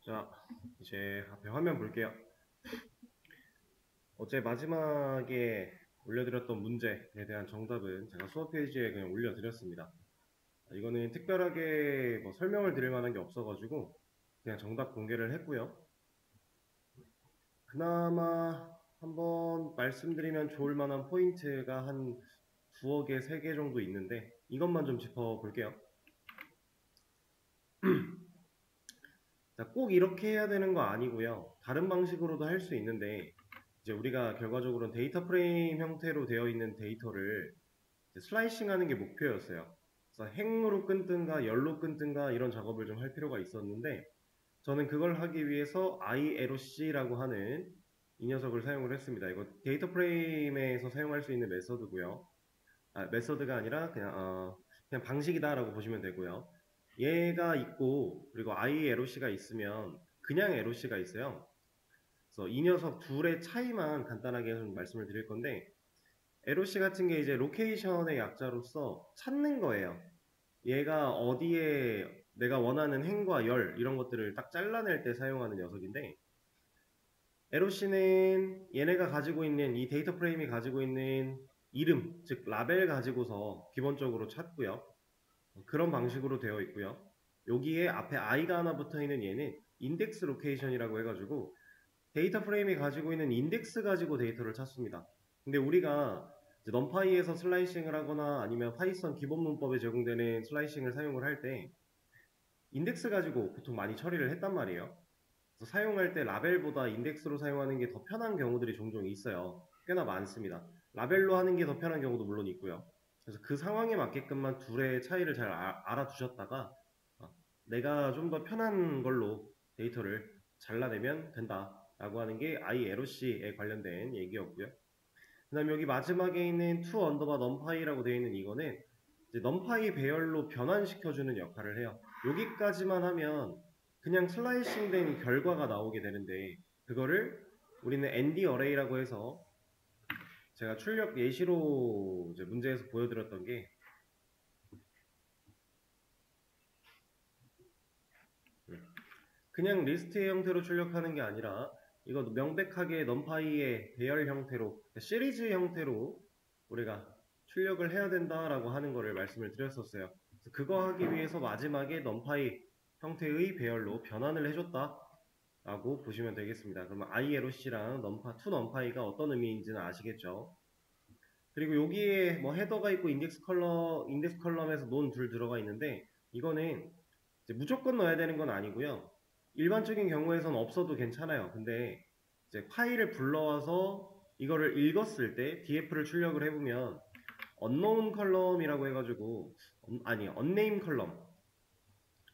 자, 이제 앞에 화면 볼게요. 어제 마지막에 올려드렸던 문제에 대한 정답은 제가 수업 페이지에 그냥 올려드렸습니다. 이거는 특별하게 뭐 설명을 드릴 만한 게 없어가지고 그냥 정답 공개를 했고요. 그나마 한번 말씀드리면 좋을 만한 포인트가 한 두어 개, 세 개 정도 있는데 이것만 좀 짚어볼게요. 자, 꼭 이렇게 해야 되는 거 아니고요. 다른 방식으로도 할 수 있는데 이제 우리가 결과적으로는 데이터 프레임 형태로 되어 있는 데이터를 슬라이싱 하는 게 목표였어요. 그래서 행으로 끊든가 열로 끊든가 이런 작업을 좀 할 필요가 있었는데 저는 그걸 하기 위해서 ILOC라고 하는 이 녀석을 사용을 했습니다. 이거 데이터 프레임에서 사용할 수 있는 메서드고요. 메서드가 아니라 그냥 방식이다라고 보시면 되고요. 얘가 있고 그리고 ILOC가 있으면 그냥 LOC가 있어요. 그래서 이 녀석 둘의 차이만 간단하게 좀 말씀을 드릴 건데 LOC 같은 게 이제 로케이션의 약자로서 찾는 거예요. 얘가 어디에 내가 원하는 행과 열 이런 것들을 딱 잘라낼 때 사용하는 녀석인데 LOC는 얘네가 가지고 있는 이 데이터 프레임이 가지고 있는 이름, 즉 라벨 가지고서 기본적으로 찾고요. 그런 방식으로 되어 있고요. 여기에 앞에 i가 하나 붙어 있는 얘는 인덱스 로케이션이라고 해가지고 데이터 프레임이 가지고 있는 인덱스 가지고 데이터를 찾습니다. 근데 우리가 넘파이에서 슬라이싱을 하거나 아니면 파이썬 기본 문법에 적용되는 슬라이싱을 사용을 할 때 인덱스 가지고 보통 많이 처리를 했단 말이에요. 그래서 사용할 때 라벨보다 인덱스로 사용하는 게 더 편한 경우들이 종종 있어요. 꽤나 많습니다. 라벨로 하는 게 더 편한 경우도 물론 있고요. 그래서 그 상황에 맞게끔만 둘의 차이를 잘 알아두셨다가 내가 좀 더 편한 걸로 데이터를 잘라내면 된다라고 하는 게 ILOC에 관련된 얘기였고요. 그 다음에 여기 마지막에 있는 to 언더바 numpy라고 되어 있는 이거는 이제 numpy 배열로 변환시켜주는 역할을 해요. 여기까지만 하면 그냥 슬라이싱 된 결과가 나오게 되는데 그거를 우리는 ND array라고 해서 제가 출력 예시로 이제 문제에서 보여드렸던 게 그냥 리스트의 형태로 출력하는 게 아니라 이것도 명백하게 numpy의 배열 형태로 시리즈 형태로 우리가 출력을 해야 된다라고 하는 거를 말씀을 드렸었어요. 그거 하기 위해서 마지막에 numpy 형태의 배열로 변환을 해줬다 라고 보시면 되겠습니다. 그러면 ILOC랑 to numpy가 어떤 의미인지는 아시겠죠? 그리고 여기에 뭐 헤더가 있고 인덱스 컬럼에서 논 둘 들어가 있는데 이거는 이제 무조건 넣어야 되는 건 아니고요. 일반적인 경우에선 없어도 괜찮아요. 근데 이제 파일을 불러와서 이거를 읽었을 때 df를 출력을 해보면 unknown 컬럼이라고 해가지고 unnamed 컬럼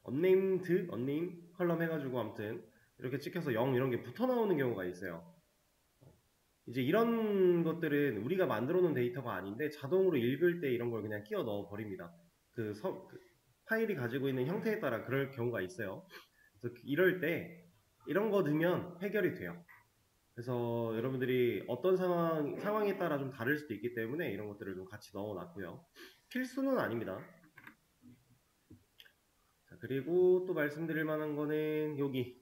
unnamed 컬럼 해가지고 아무튼 이렇게 찍혀서 0 이런 게 붙어 나오는 경우가 있어요. 이제 이런 것들은 우리가 만들어 놓은 데이터가 아닌데 자동으로 읽을 때 이런 걸 그냥 끼워 넣어 버립니다. 그 파일이 가지고 있는 형태에 따라 그럴 경우가 있어요. 그래서 이럴 때 이런 거 넣으면 해결이 돼요. 그래서 여러분들이 어떤 상황에 따라 좀 다를 수도 있기 때문에 이런 것들을 좀 같이 넣어 놨고요. 필수는 아닙니다. 자, 그리고 또 말씀드릴 만한 거는 여기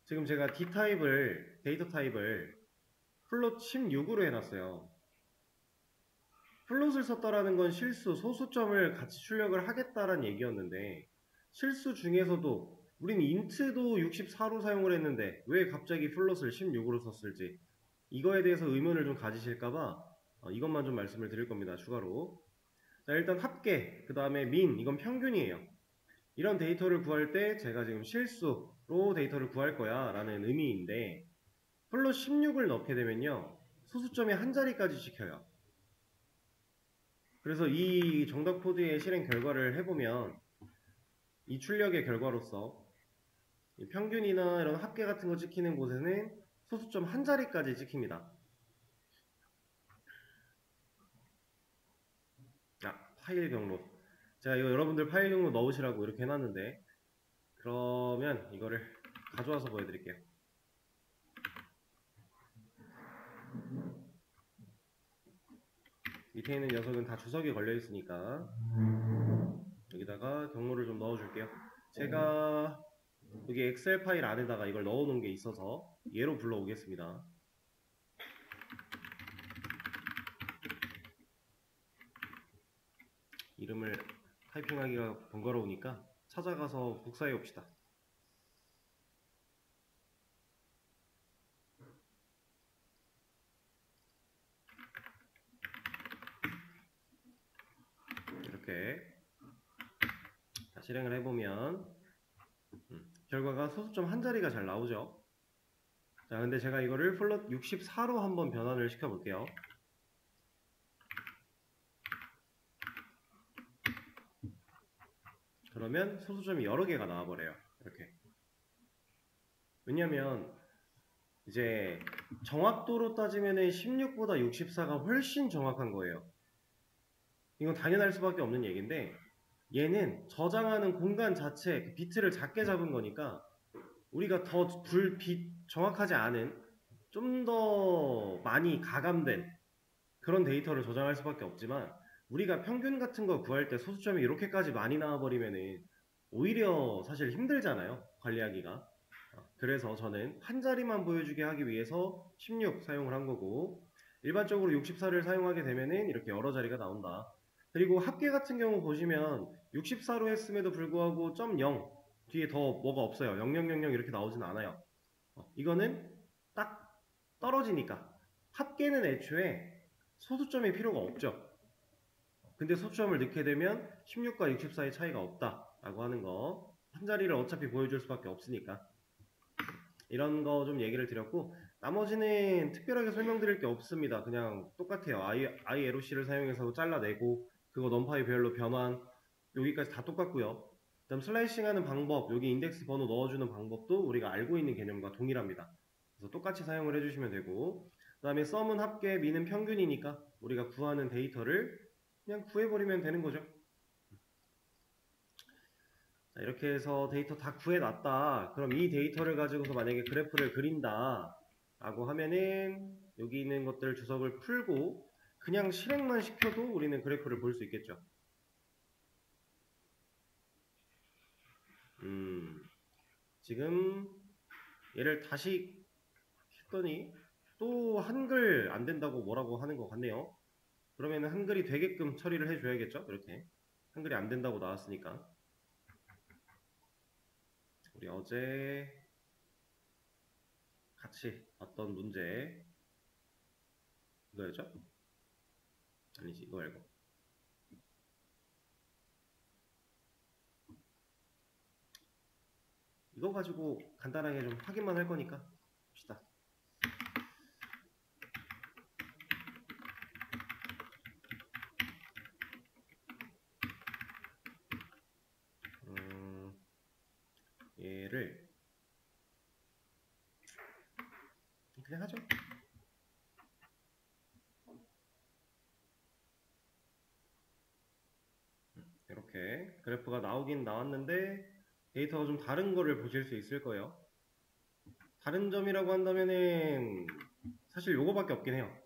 지금 제가 데이터 타입을 플롯 16으로 해놨어요. 플롯을 썼다라는 건 실수, 소수점을 같이 출력을 하겠다라는 얘기였는데 실수 중에서도 우린 int도 64로 사용을 했는데 왜 갑자기 플롯을 16으로 썼을지 이거에 대해서 의문을 좀 가지실까봐 이것만 좀 말씀을 드릴 겁니다. 추가로. 자, 일단 합계, 그 다음에 이건 평균이에요. 이런 데이터를 구할 때 제가 지금 실수로 데이터를 구할 거야 라는 의미인데 플롯 16을 넣게 되면요. 소수점이 한 자리까지 찍혀요. 그래서 이 정답 코드의 실행 결과를 해보면 이 출력의 결과로서 평균이나 이런 합계 같은 거 찍히는 곳에는 소수점 한 자리까지 찍힙니다. 파일 경로. 제가 이거 여러분들 파일 경로 넣으시라고 이렇게 해놨는데 그러면 이거를 가져와서 보여드릴게요. 밑에 있는 녀석은 다 주석이 걸려 있으니까 여기다가 경로를 좀 넣어줄게요. 제가 여기 엑셀 파일 안에다가 이걸 넣어놓은 게 있어서 얘로 불러오겠습니다. 이름을 타이핑하기가 번거로우니까 찾아가서 복사해 옵시다. 이렇게 실행을 해보면 결과가 소수점 한 자리가 잘 나오죠. 자, 근데 제가 이거를 플롯 64로 한번 변환을 시켜 볼게요. 그러면 소수점이 여러 개가 나와버려요. 이렇게. 왜냐면 이제 정확도로 따지면은 16보다 64가 훨씬 정확한 거예요. 이건 당연할 수밖에 없는 얘기인데 얘는 저장하는 공간 자체 그 비트를 작게 잡은 거니까 우리가 더 정확하지 않은 좀 더 많이 가감된 그런 데이터를 저장할 수밖에 없지만 우리가 평균 같은 거 구할 때 소수점이 이렇게까지 많이 나와버리면은 오히려 사실 힘들잖아요, 관리하기가. 그래서 저는 한 자리만 보여주게 하기 위해서 16 사용을 한 거고, 일반적으로 64를 사용하게 되면은 이렇게 여러 자리가 나온다. 그리고 합계 같은 경우 보시면 64로 했음에도 불구하고 .0 뒤에 더 뭐가 없어요. 0000 이렇게 나오진 않아요. 이거는 딱 떨어지니까. 합계는 애초에 소수점이 필요가 없죠. 근데 소수점을 넣게 되면 16과 64의 차이가 없다 라고 하는 거, 한 자리를 어차피 보여줄 수밖에 없으니까 이런 거 좀 얘기를 드렸고, 나머지는 특별하게 설명드릴 게 없습니다. 그냥 똑같아요. ILOC를 사용해서 잘라내고 그거 넘파이 별로 변환, 여기까지 다 똑같고요. 그다음 슬라이싱 하는 방법, 여기 인덱스 번호 넣어주는 방법도 우리가 알고 있는 개념과 동일합니다. 그래서 똑같이 사용을 해주시면 되고, 그 다음에 썸은 합계, 미는 평균이니까 우리가 구하는 데이터를 그냥 구해버리면 되는 거죠. 자, 이렇게 해서 데이터 다 구해놨다. 그럼 이 데이터를 가지고서 만약에 그래프를 그린다 라고 하면은 여기 있는 것들 주석을 풀고 그냥 실행만 시켜도 우리는 그래프를 볼 수 있겠죠. 지금 얘를 다시 했더니 또 한글 안 된다고 뭐라고 하는 것 같네요. 그러면 한글이 되게끔 처리를 해줘야겠죠. 이렇게 한글이 안 된다고 나왔으니까. 우리 어제 같이 봤던 문제 이거였죠? 아니지, 이거 말고 이거 가지고 간단하게 좀 확인만 할 거니까 봅시다. 얘를 그냥 하죠. 이렇게 그래프가 나오긴 나왔는데 데이터가 좀 다른 거를 보실 수 있을 거예요. 다른 점이라고 한다면은 사실 요거밖에 없긴 해요.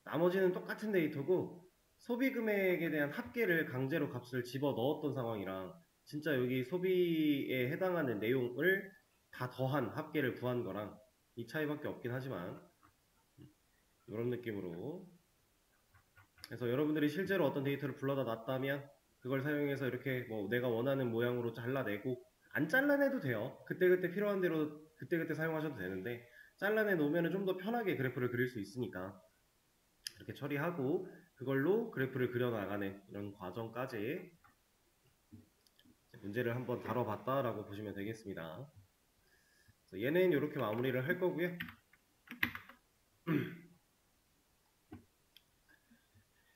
나머지는 똑같은 데이터고 소비 금액에 대한 합계를 강제로 값을 집어 넣었던 상황이랑 진짜 여기 소비에 해당하는 내용을 다 더한 합계를 구한 거랑 이 차이밖에 없긴 하지만 이런 느낌으로, 그래서 여러분들이 실제로 어떤 데이터를 불러다 놨다면 그걸 사용해서 이렇게 뭐 내가 원하는 모양으로 잘라내고, 안 잘라내도 돼요. 그때그때 필요한 대로 그때그때 사용하셔도 되는데 잘라내 놓으면 좀 더 편하게 그래프를 그릴 수 있으니까 이렇게 처리하고 그걸로 그래프를 그려나가는 이런 과정까지 문제를 한번 다뤄봤다라고 보시면 되겠습니다. 얘는 이렇게 마무리를 할 거고요.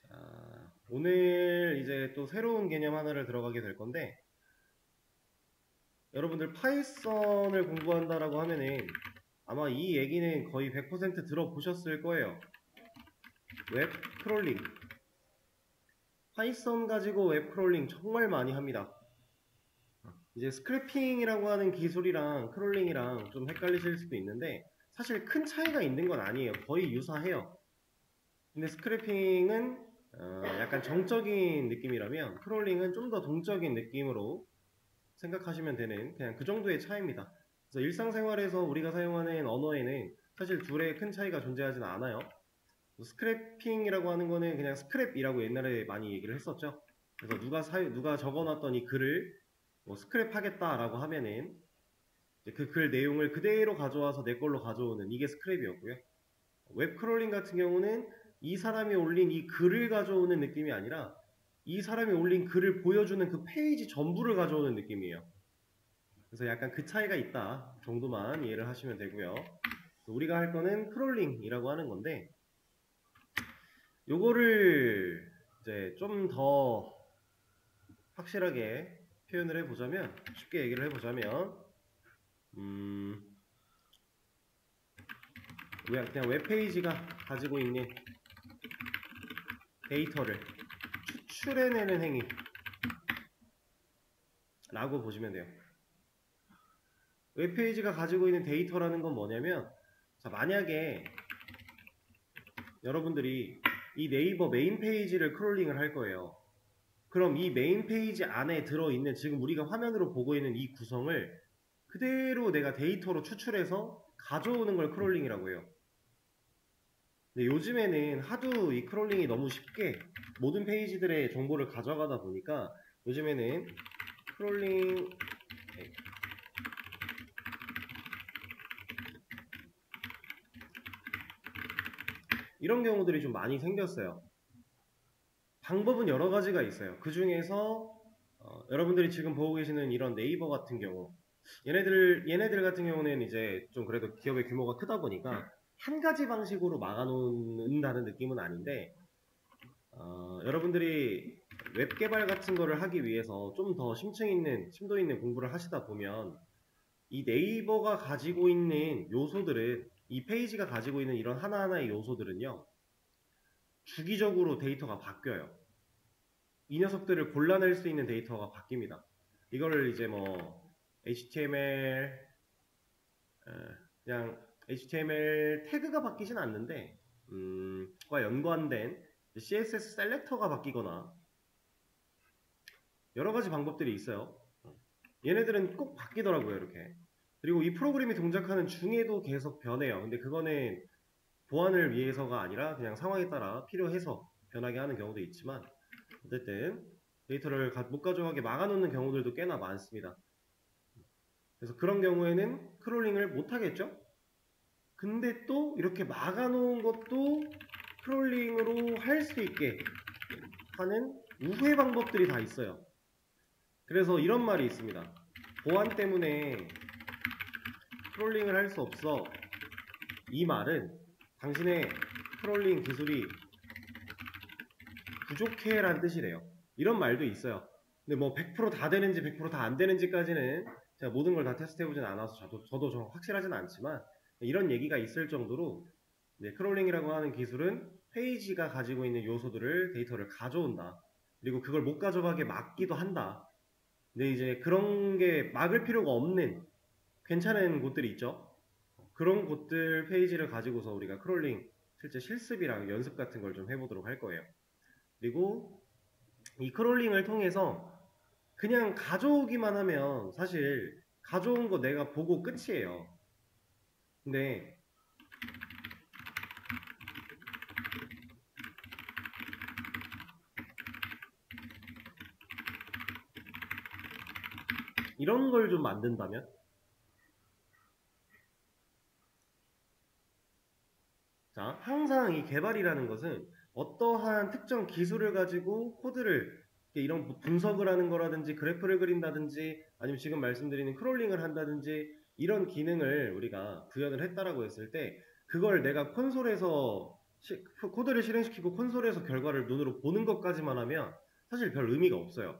자, 오늘 이제 또 새로운 개념 하나를 들어가게 될 건데, 여러분들 파이썬을 공부한다라고 하면은 아마 이 얘기는 거의 100% 들어보셨을 거예요. 웹 크롤링. 파이썬 가지고 웹 크롤링 정말 많이 합니다. 이제 스크래핑이라고 하는 기술이랑 크롤링이랑 좀 헷갈리실 수도 있는데 사실 큰 차이가 있는 건 아니에요. 거의 유사해요. 근데 스크래핑은 약간 정적인 느낌이라면 크롤링은 좀 더 동적인 느낌으로 생각하시면 되는 그냥 그 정도의 차이입니다. 그래서 일상생활에서 우리가 사용하는 언어에는 사실 둘의 큰 차이가 존재하진 않아요. 스크래핑이라고 하는 거는 그냥 스크랩이라고 옛날에 많이 얘기를 했었죠. 그래서 누가 적어놨던 이 글을 뭐 스크랩하겠다라고 하면은 그 글 내용을 그대로 가져와서 내 걸로 가져오는 이게 스크랩이었고요. 웹 크롤링 같은 경우는 이 사람이 올린 이 글을 가져오는 느낌이 아니라 이 사람이 올린 글을 보여주는 그 페이지 전부를 가져오는 느낌이에요. 그래서 약간 그 차이가 있다 정도만 이해를 하시면 되고요. 우리가 할 거는 크롤링이라고 하는 건데 요거를 이제 좀 더 확실하게 표현을 해보자면, 쉽게 얘기를 해보자면 그냥 웹페이지가 가지고 있는 데이터를 추출해내는 행위 라고 보시면 돼요. 웹페이지가 가지고 있는 데이터라는 건 뭐냐면, 자, 만약에 여러분들이 이 네이버 메인 페이지를 크롤링을 할 거예요. 그럼 이 메인 페이지 안에 들어있는 지금 우리가 화면으로 보고 있는 이 구성을 그대로 내가 데이터로 추출해서 가져오는 걸 크롤링이라고 해요. 근데 요즘에는 하도 이 크롤링이 너무 쉽게 모든 페이지들의 정보를 가져가다 보니까 요즘에는 크롤링 이런 경우들이 좀 많이 생겼어요. 방법은 여러 가지가 있어요. 그 중에서 여러분들이 지금 보고 계시는 이런 네이버 같은 경우, 얘네들 같은 경우는 이제 좀 그래도 기업의 규모가 크다 보니까 한 가지 방식으로 막아놓는다는 느낌은 아닌데, 여러분들이 웹 개발 같은 거를 하기 위해서 좀 더 심도 있는 공부를 하시다 보면 이 네이버가 가지고 있는 요소들은, 이 페이지가 가지고 있는 이런 하나하나의 요소들은요, 주기적으로 데이터가 바뀌어요. 이 녀석들을 골라낼 수 있는 데이터가 바뀝니다. 이거를 이제 뭐 HTML 그냥 HTML 태그가 바뀌진 않는데 과 연관된 CSS 셀렉터가 바뀌거나 여러 가지 방법들이 있어요. 얘네들은 꼭 바뀌더라고요, 이렇게. 그리고 이 프로그램이 동작하는 중에도 계속 변해요. 근데 그거는 보안을 위해서가 아니라 그냥 상황에 따라 필요해서 변하게 하는 경우도 있지만, 어쨌든 데이터를 못 가져가게 막아놓는 경우들도 꽤나 많습니다. 그래서 그런 경우에는 크롤링을 못하겠죠? 근데 또 이렇게 막아놓은 것도 크롤링으로 할 수 있게 하는 우회 방법들이 다 있어요. 그래서 이런 말이 있습니다. 보안 때문에 크롤링을 할 수 없어. 이 말은 당신의 크롤링 기술이 부족해 라는 뜻이래요. 이런 말도 있어요. 근데 뭐 100%다 되는지 100%다 안 되는지까지는 제가 모든 걸 다 테스트해보진 않아서 저도 좀 확실하진 않지만, 이런 얘기가 있을 정도로 크롤링이라고 하는 기술은 페이지가 가지고 있는 요소들을, 데이터를 가져온다. 그리고 그걸 못 가져가게 막기도 한다. 근데 이제 그런 게 막을 필요가 없는 괜찮은 곳들이 있죠. 그런 곳들 페이지를 가지고서 우리가 크롤링 실제 실습이랑 연습 같은 걸 좀 해보도록 할 거예요. 그리고 이 크롤링을 통해서 그냥 가져오기만 하면 사실 가져온 거 내가 보고 끝이에요. 근데 이런 걸 좀 만든다면, 자, 항상 이 개발이라는 것은 어떠한 특정 기술을 가지고 코드를 이런 분석을 하는 거라든지 그래프를 그린다든지 아니면 지금 말씀드리는 크롤링을 한다든지 이런 기능을 우리가 구현을 했다라고 했을 때 그걸 내가 콘솔에서 코드를 실행시키고 콘솔에서 결과를 눈으로 보는 것까지만 하면 사실 별 의미가 없어요.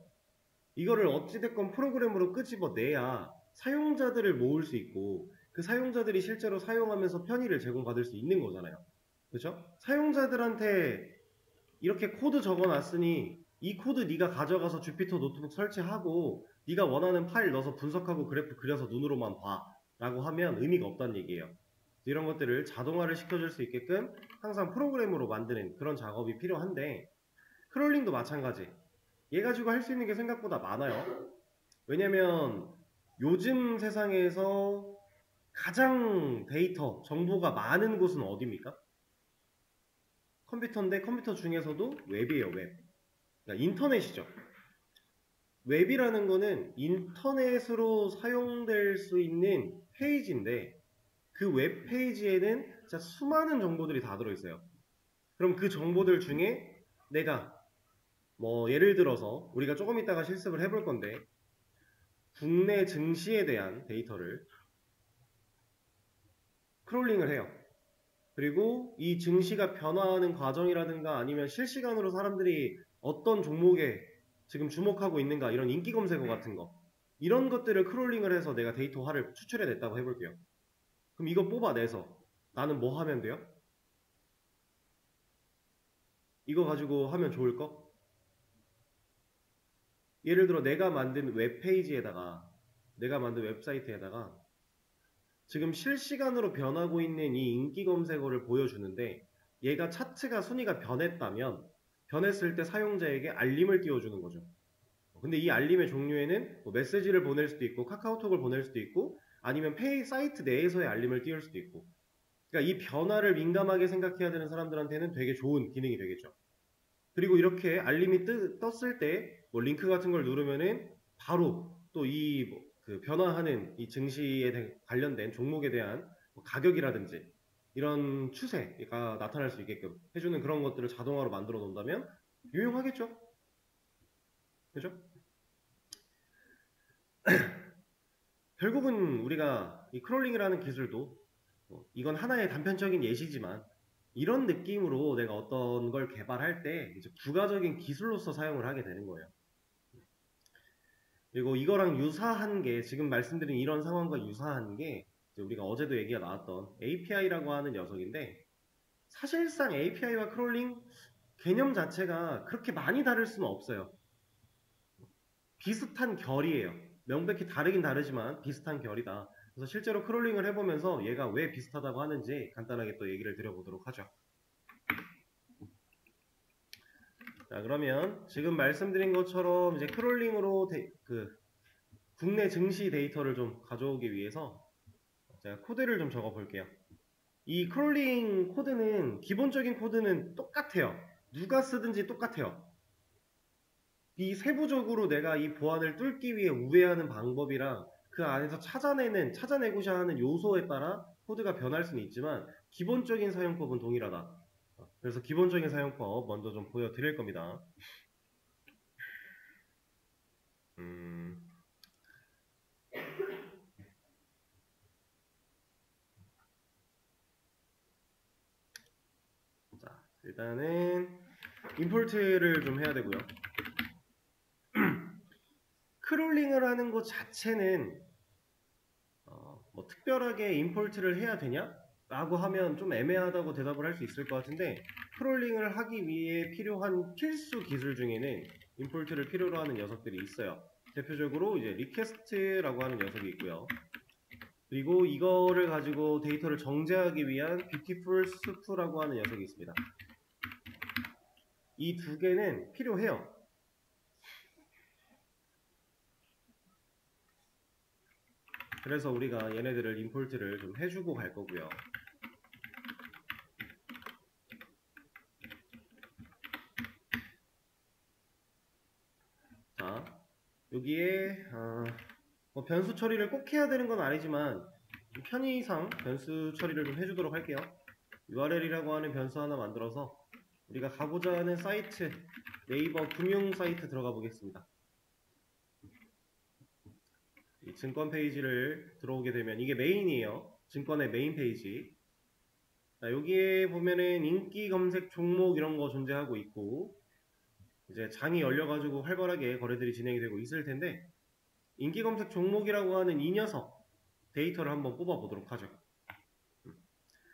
이거를 어찌됐건 프로그램으로 끄집어내야 사용자들을 모을 수 있고 그 사용자들이 실제로 사용하면서 편의를 제공받을 수 있는 거잖아요. 그렇죠? 사용자들한테 이렇게 코드 적어놨으니 이 코드 네가 가져가서 주피터 노트북 설치하고 네가 원하는 파일 넣어서 분석하고 그래프 그려서 눈으로만 봐 라고 하면 의미가 없다는 얘기예요. 이런 것들을 자동화를 시켜줄 수 있게끔 항상 프로그램으로 만드는 그런 작업이 필요한데, 크롤링도 마찬가지. 얘 가지고 할 수 있는 게 생각보다 많아요. 왜냐면 요즘 세상에서 가장 데이터, 정보가 많은 곳은 어디입니까? 컴퓨터인데 컴퓨터 중에서도 웹이에요, 웹. 그러니까 인터넷이죠. 웹이라는 거는 인터넷으로 사용될 수 있는 페이지인데 그 웹 페이지에는 진짜 수많은 정보들이 다 들어있어요. 그럼 그 정보들 중에 내가 뭐 예를 들어서 우리가 조금 이따가 실습을 해볼 건데 국내 증시에 대한 데이터를 크롤링을 해요. 그리고 이 증시가 변화하는 과정이라든가 아니면 실시간으로 사람들이 어떤 종목에 지금 주목하고 있는가 이런 인기 검색어 같은 거 이런 것들을 크롤링을 해서 내가 데이터화를 추출해냈다고 해볼게요. 그럼 이거 뽑아내서 나는 뭐 하면 돼요? 이거 가지고 하면 좋을 거? 예를 들어 내가 만든 웹페이지에다가 내가 만든 웹사이트에다가 지금 실시간으로 변하고 있는 이 인기 검색어를 보여주는데 얘가 차트가 순위가 변했다면 변했을 때 사용자에게 알림을 띄워주는 거죠. 근데 이 알림의 종류에는 뭐 메시지를 보낼 수도 있고 카카오톡을 보낼 수도 있고 아니면 페이 사이트 내에서의 알림을 띄울 수도 있고 그러니까 이 변화를 민감하게 생각해야 되는 사람들한테는 되게 좋은 기능이 되겠죠. 그리고 이렇게 알림이 떴을 때 뭐 링크 같은 걸 누르면은 바로 또 이 그 변화하는 이 증시에 관련된 종목에 대한 뭐 가격이라든지 이런 추세가 나타날 수 있게끔 해주는 그런 것들을 자동화로 만들어 놓는다면 유용하겠죠? 그죠? 결국은 우리가 이 크롤링이라는 기술도 이건 하나의 단편적인 예시지만 이런 느낌으로 내가 어떤 걸 개발할 때 이제 부가적인 기술로서 사용을 하게 되는 거예요. 그리고 이거랑 유사한 게 지금 말씀드린 이런 상황과 유사한 게 우리가 어제도 얘기가 나왔던 API라고 하는 녀석인데 사실상 API와 크롤링 개념 자체가 그렇게 많이 다를 수는 없어요. 비슷한 결이에요. 명백히 다르긴 다르지만 비슷한 결이다. 그래서 실제로 크롤링을 해보면서 얘가 왜 비슷하다고 하는지 간단하게 또 얘기를 드려보도록 하죠. 자, 그러면 지금 말씀드린 것처럼 이제 크롤링으로 국내 증시 데이터를 좀 가져오기 위해서 제가 코드를 좀 적어 볼게요. 이 크롤링 코드는 기본적인 코드는 똑같아요. 누가 쓰든지 똑같아요. 이 세부적으로 내가 이 보안을 뚫기 위해 우회하는 방법이랑 그 안에서 찾아내고자 하는 요소에 따라 코드가 변할 수는 있지만 기본적인 사용법은 동일하다. 그래서 기본적인 사용법 먼저 좀 보여드릴 겁니다. 자, 일단은 임포트를 좀 해야 되고요. 크롤링을 하는 것 자체는 뭐 특별하게 임포트를 해야 되냐? 라고 하면 좀 애매하다고 대답을 할 수 있을 것 같은데 크롤링을 하기 위해 필요한 필수 기술 중에는 임포트를 필요로 하는 녀석들이 있어요. 대표적으로 이제 리퀘스트라고 하는 녀석이 있고요. 그리고 이거를 가지고 데이터를 정제하기 위한 beautiful soup라고 하는 녀석이 있습니다. 이 두 개는 필요해요. 그래서 우리가 얘네들을 임포트를 좀 해주고 갈 거고요. 자, 여기에 뭐 변수 처리를 꼭 해야 되는 건 아니지만 편의상 변수 처리를 좀 해주도록 할게요. URL이라고 하는 변수 하나 만들어서 우리가 가고자 하는 사이트, 네이버 금융 사이트 들어가 보겠습니다. 이 증권 페이지를 들어오게 되면 이게 메인이에요. 증권의 메인 페이지. 자, 여기에 보면은 인기 검색 종목 이런 거 존재하고 있고 이제 장이 열려가지고 활발하게 거래들이 진행이 되고 있을 텐데 인기 검색 종목이라고 하는 이 녀석 데이터를 한번 뽑아 보도록 하죠.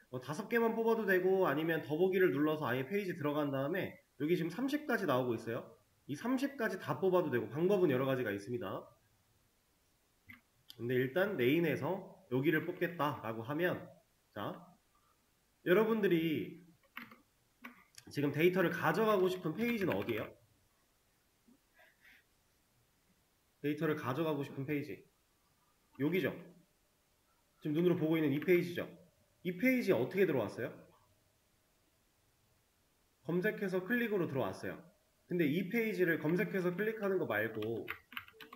뭐 5개만 뽑아도 되고 아니면 더보기를 눌러서 아예 페이지 들어간 다음에 여기 지금 30까지 나오고 있어요. 이 30까지 다 뽑아도 되고 방법은 여러 가지가 있습니다. 근데 일단 메인에서 여기를 뽑겠다라고 하면 자 여러분들이 지금 데이터를 가져가고 싶은 페이지는 어디예요? 데이터를 가져가고 싶은 페이지. 여기죠. 지금 눈으로 보고 있는 이 페이지죠. 이 페이지에 어떻게 들어왔어요? 검색해서 클릭으로 들어왔어요. 근데 이 페이지를 검색해서 클릭하는 거 말고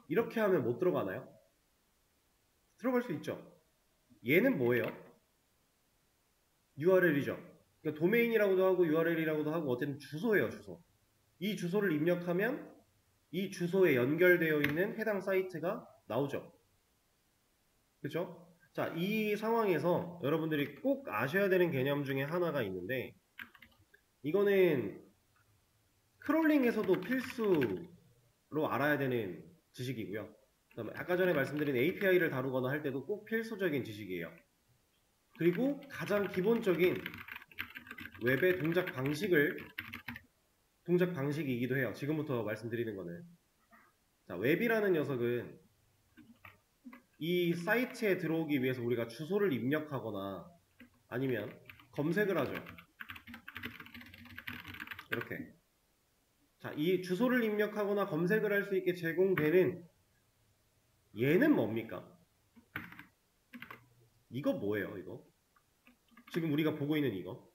이렇게 하면 못 들어가나요? 들어갈 수 있죠. 얘는 뭐예요? URL이죠. 그러니까 도메인이라고도 하고 URL이라고도 하고 어쨌든 주소예요, 주소. 이 주소를 입력하면 이 주소에 연결되어 있는 해당 사이트가 나오죠. 그렇죠? 자, 이 상황에서 여러분들이 꼭 아셔야 되는 개념 중에 하나가 있는데 이거는 크롤링에서도 필수로 알아야 되는 지식이고요. 그다음에 아까 전에 말씀드린 API를 다루거나 할 때도 꼭 필수적인 지식이에요. 그리고 가장 기본적인 웹의 동작 방식이기도 해요. 지금부터 말씀드리는 거는. 자, 웹이라는 녀석은 이 사이트에 들어오기 위해서 우리가 주소를 입력하거나 아니면 검색을 하죠. 이렇게. 자, 이 주소를 입력하거나 검색을 할 수 있게 제공되는 얘는 뭡니까? 이거 뭐예요, 이거? 지금 우리가 보고 있는 이거.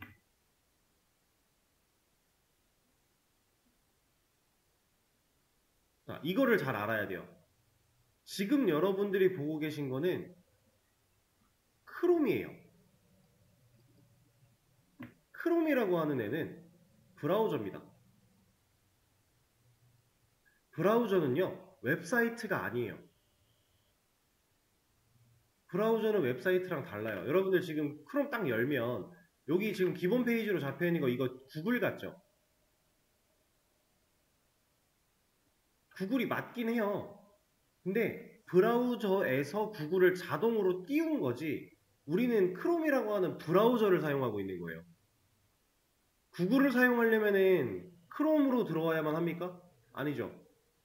자, 이거를 잘 알아야 돼요. 지금 여러분들이 보고 계신 거는 크롬이에요. 크롬이라고 하는 애는 브라우저입니다. 브라우저는요, 웹사이트가 아니에요. 브라우저는 웹사이트랑 달라요. 여러분들 지금 크롬 딱 열면 여기 지금 기본 페이지로 잡혀있는 거 이거 구글 같죠? 구글이 맞긴 해요. 근데 브라우저에서 구글을 자동으로 띄운 거지 우리는 크롬이라고 하는 브라우저를 사용하고 있는 거예요. 구글을 사용하려면은 크롬으로 들어와야만 합니까? 아니죠.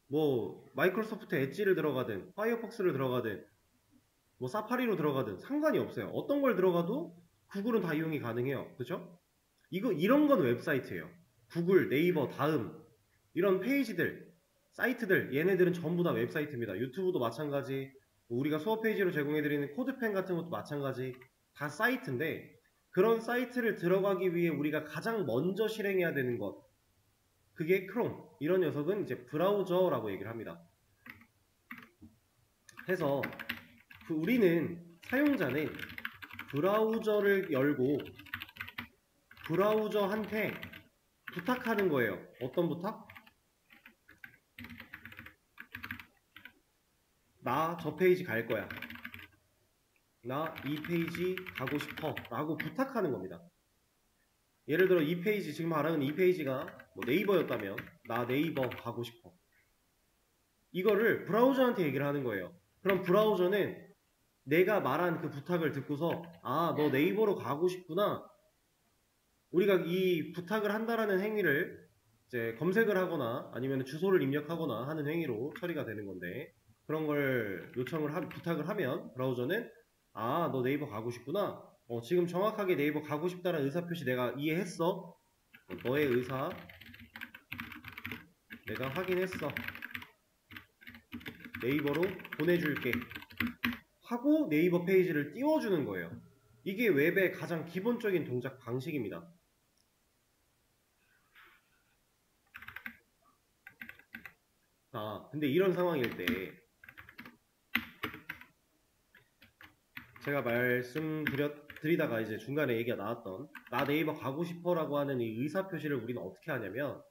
뭐 마이크로소프트 엣지를 들어가든 파이어폭스를 들어가든 뭐 사파리로 들어가든 상관이 없어요. 어떤 걸 들어가도 구글은 다 이용이 가능해요. 그죠? 이런 건 웹사이트예요. 구글, 네이버, 다음 이런 페이지들, 사이트들 얘네들은 전부 다 웹사이트입니다. 유튜브도 마찬가지, 뭐 우리가 수업 페이지로 제공해드리는 코드펜 같은 것도 마찬가지 다 사이트인데 그런 사이트를 들어가기 위해 우리가 가장 먼저 실행해야 되는 것 그게 크롬. 이런 녀석은 이제 브라우저라고 얘기를 합니다. 해서 우리는 사용자는 브라우저를 열고 브라우저한테 부탁하는 거예요. 어떤 부탁? 나 저 페이지 갈 거야. 나 이 페이지 가고 싶어. 라고 부탁하는 겁니다. 예를 들어 이 페이지, 지금 말하는 이 페이지가 뭐 네이버였다면 나 네이버 가고 싶어. 이거를 브라우저한테 얘기를 하는 거예요. 그럼 브라우저는 내가 말한 그 부탁을 듣고서 아, 너 네이버로 가고 싶구나. 우리가 이 부탁을 한다라는 행위를 이제 검색을 하거나 아니면 주소를 입력하거나 하는 행위로 처리가 되는 건데 그런 걸 부탁을 하면 브라우저는 아, 너 네이버 가고 싶구나. 지금 정확하게 네이버 가고 싶다는 의사표시 내가 이해했어. 너의 의사 내가 확인했어. 네이버로 보내줄게. 하고 네이버 페이지를 띄워주는 거예요. 이게 웹의 가장 기본적인 동작 방식입니다. 근데 이런 상황일 때 제가 말씀드리다가 이제 중간에 얘기가 나왔던 나 네이버 가고 싶어 라고 하는 이 의사표시를 우리는 어떻게 하냐면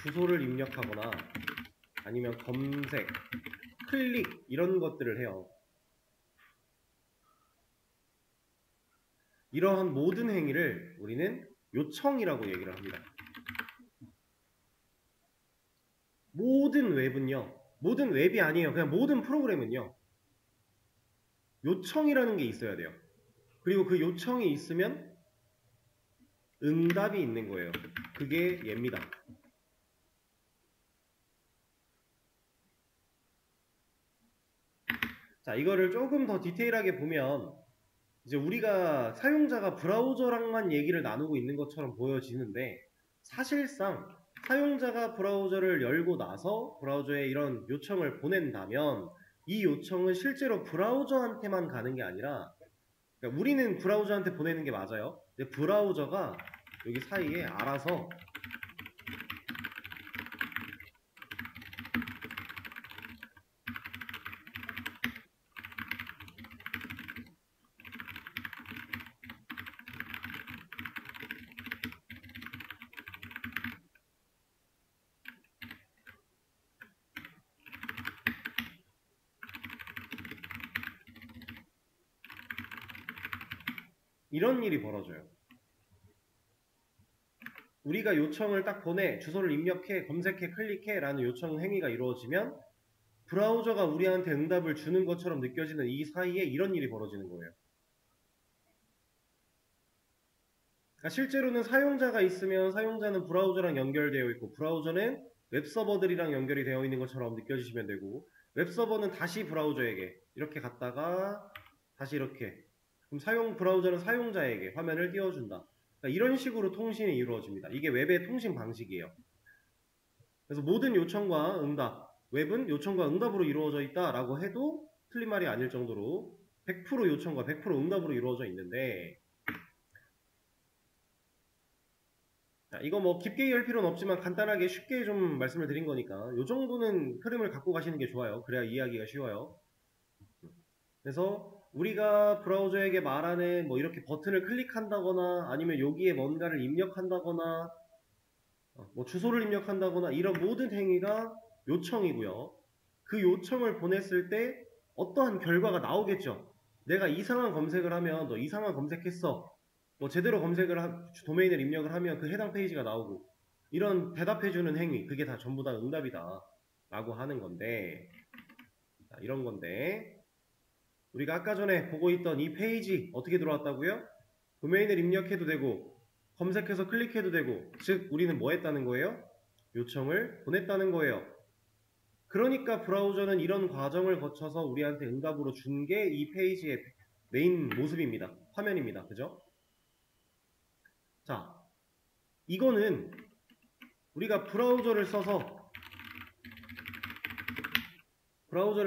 주소를 입력하거나 아니면 검색, 클릭 이런 것들을 해요. 이러한 모든 행위를 우리는 요청이라고 얘기를 합니다. 모든 웹은요, 모든 웹이 아니에요. 그냥 모든 프로그램은요, 요청이라는 게 있어야 돼요. 그리고 그 요청이 있으면 응답이 있는 거예요. 그게 얘입니다. 자, 이거를 조금 더 디테일하게 보면 이제 우리가 사용자가 브라우저랑만 얘기를 나누고 있는 것처럼 보여지는데 사실상 사용자가 브라우저를 열고 나서 브라우저에 이런 요청을 보낸다면 이 요청은 실제로 브라우저한테만 가는 게 아니라, 그러니까 우리는 브라우저한테 보내는 게 맞아요. 근데 브라우저가 여기 사이에 알아서 이런 일이 벌어져요. 우리가 요청을 딱 보내, 주소를 입력해, 검색해, 클릭해 라는 요청 행위가 이루어지면 브라우저가 우리한테 응답을 주는 것처럼 느껴지는 이 사이에 이런 일이 벌어지는 거예요. 그러니까 실제로는 사용자가 있으면 사용자는 브라우저랑 연결되어 있고 브라우저는 웹서버들이랑 연결이 되어 있는 것처럼 느껴지시면 되고, 웹서버는 다시 브라우저에게 이렇게 갔다가 다시 이렇게, 그럼 브라우저는 사용자에게 화면을 띄워준다. 그러니까 이런 식으로 통신이 이루어집니다. 이게 웹의 통신 방식이에요. 그래서 모든 요청과 응답, 웹은 요청과 응답으로 이루어져 있다라고 해도 틀린 말이 아닐 정도로 100% 요청과 100% 응답으로 이루어져 있는데, 자, 이거 뭐 깊게 이해할 필요는 없지만 간단하게 쉽게 좀 말씀을 드린 거니까 이 정도는 흐름을 갖고 가시는 게 좋아요. 그래야 이해하기가 쉬워요. 그래서 우리가 브라우저에게 말하는 뭐 이렇게 버튼을 클릭한다거나 아니면 여기에 뭔가를 입력한다거나 뭐 주소를 입력한다거나 이런 모든 행위가 요청이고요. 그 요청을 보냈을 때 어떠한 결과가 나오겠죠. 내가 이상한 검색을 하면 너 이상한 검색했어. 뭐 제대로 도메인을 입력을 하면 그 해당 페이지가 나오고, 이런 대답해주는 행위, 그게 다 전부 다 응답이다 라고 하는 건데, 자, 이런 건데 우리가 아까 전에 보고 있던 이 페이지 어떻게 들어왔다고요? 도메인을 입력해도 되고 검색해서 클릭해도 되고, 즉 우리는 뭐 했다는 거예요? 요청을 보냈다는 거예요. 그러니까 브라우저는 이런 과정을 거쳐서 우리한테 응답으로 준 게 이 페이지의 메인 모습입니다. 화면입니다. 그죠? 자, 이거는 우리가 브라우저를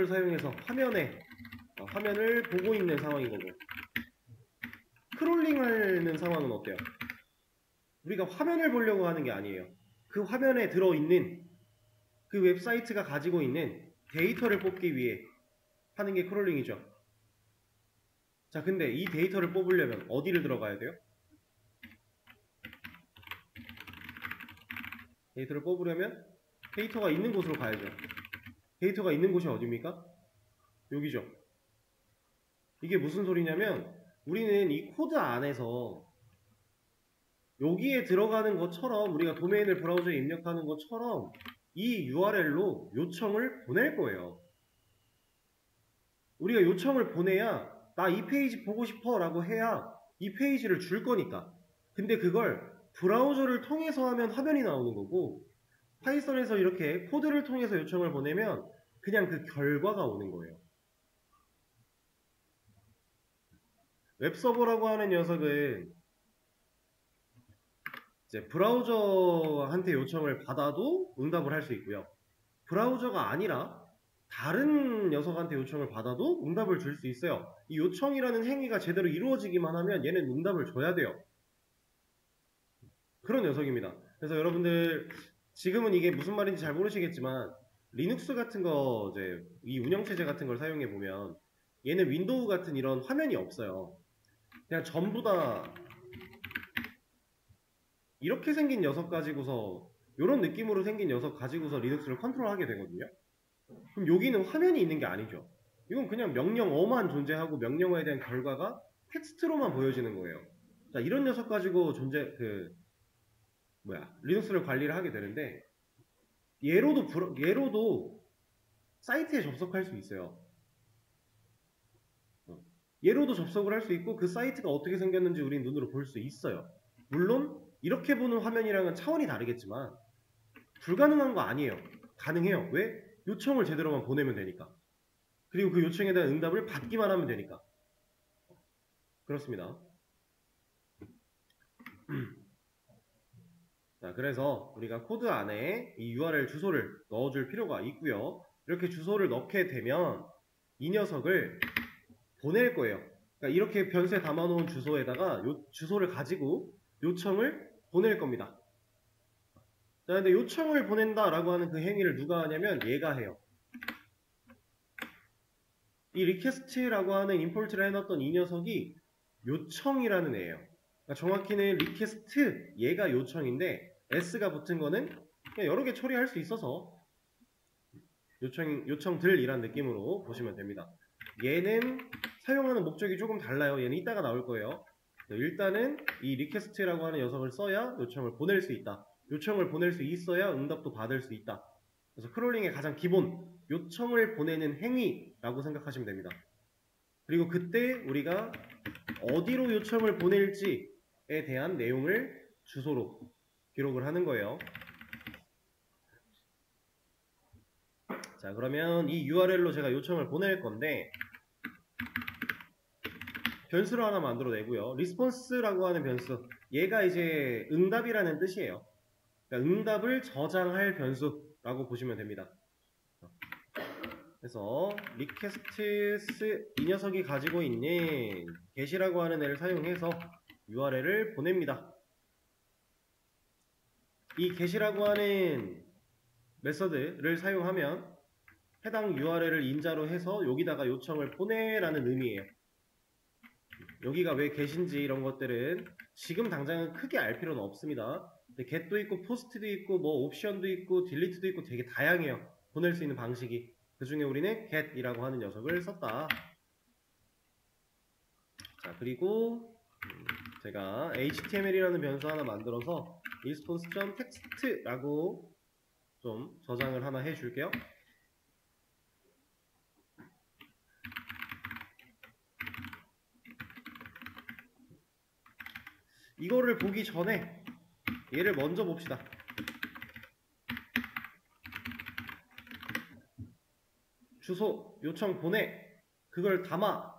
사용해서 화면을 보고 있는 상황인 거고, 크롤링하는 상황은 어때요? 우리가 화면을 보려고 하는 게 아니에요. 그 화면에 들어있는 그 웹사이트가 가지고 있는 데이터를 뽑기 위해 하는 게 크롤링이죠. 자, 근데 이 데이터를 뽑으려면 어디를 들어가야 돼요? 데이터를 뽑으려면 데이터가 있는 곳으로 가야죠. 데이터가 있는 곳이 어디입니까? 여기죠. 이게 무슨 소리냐면 우리는 이 코드 안에서 여기에 들어가는 것처럼, 우리가 도메인을 브라우저에 입력하는 것처럼 이 URL로 요청을 보낼 거예요. 우리가 요청을 보내야 나 이 페이지 보고 싶어 라고 해야 이 페이지를 줄 거니까. 근데 그걸 브라우저를 통해서 하면 화면이 나오는 거고, 파이썬에서 이렇게 코드를 통해서 요청을 보내면 그냥 그 결과가 오는 거예요. 웹서버라고 하는 녀석은 이제 브라우저한테 요청을 받아도 응답을 할 수 있고요. 브라우저가 아니라 다른 녀석한테 요청을 받아도 응답을 줄 수 있어요. 이 요청이라는 행위가 제대로 이루어지기만 하면 얘는 응답을 줘야 돼요. 그런 녀석입니다. 그래서 여러분들 지금은 이게 무슨 말인지 잘 모르시겠지만 리눅스 같은 거, 이제 이 운영체제 같은 걸 사용해 보면 얘는 윈도우 같은 이런 화면이 없어요. 그냥 전부 다 이렇게 생긴 녀석 가지고서, 이런 느낌으로 생긴 녀석 가지고서 리눅스를 컨트롤하게 되거든요. 그럼 여기는 화면이 있는 게 아니죠. 이건 그냥 명령어만 존재하고 명령어에 대한 결과가 텍스트로만 보여지는 거예요. 자, 이런 녀석 가지고 리눅스를 관리를 하게 되는데, 얘로도 사이트에 접속할 수 있어요. 얘로도 접속을 할 수 있고 그 사이트가 어떻게 생겼는지 우린 눈으로 볼 수 있어요. 물론 이렇게 보는 화면이랑은 차원이 다르겠지만 불가능한 거 아니에요. 가능해요. 왜? 요청을 제대로만 보내면 되니까. 그리고 그 요청에 대한 응답을 받기만 하면 되니까. 그렇습니다. 자, 그래서 우리가 코드 안에 이 URL 주소를 넣어줄 필요가 있고요. 이렇게 주소를 넣게 되면 이 녀석을 보낼 거예요. 그러니까 이렇게 변수에 담아놓은 주소에다가 요 주소를 가지고 요청을 보낼 겁니다. 자, 근데 요청을 보낸다라고 하는 그 행위를 누가 하냐면 얘가 해요. 이 리퀘스트라고 하는 임포트를 해놨던 이 녀석이 요청이라는 애예요. 그러니까 정확히는 리퀘스트 얘가 요청인데 s가 붙은 거는 그냥 여러 개 처리할 수 있어서 요청들이란 느낌으로 보시면 됩니다. 얘는 사용하는 목적이 조금 달라요. 얘는 이따가 나올 거예요. 일단은 이 리퀘스트라고 하는 녀석을 써야 요청을 보낼 수 있다. 요청을 보낼 수 있어야 응답도 받을 수 있다. 그래서 크롤링의 가장 기본 요청을 보내는 행위라고 생각하시면 됩니다. 그리고 그때 우리가 어디로 요청을 보낼지에 대한 내용을 주소로 기록을 하는 거예요. 자, 그러면 이 URL로 제가 요청을 보낼 건데 변수를 하나 만들어내고요. 리스폰스라고 하는 변수, 얘가 이제 응답이라는 뜻이에요. 그러니까 응답을 저장할 변수라고 보시면 됩니다. 그래서 requests 이 녀석이 가지고 있는 get이라고 하는 애를 사용해서 URL을 보냅니다. 이 get이라고 하는 메서드를 사용하면 해당 URL을 인자로 해서 여기다가 요청을 보내라는 의미예요. 여기가 왜 get인지 이런 것들은 지금 당장은 크게 알 필요는 없습니다. 근데 get도 있고 post도 있고 뭐 옵션도 있고 delete도 있고 되게 다양해요. 보낼 수 있는 방식이. 그 중에 우리는 get이라고 하는 녀석을 썼다. 자, 그리고 제가 html이라는 변수 하나 만들어서 response.text라고 좀 저장을 하나 해줄게요. 이거를 보기 전에 얘를 먼저 봅시다. 주소, 요청 보내, 그걸 담아.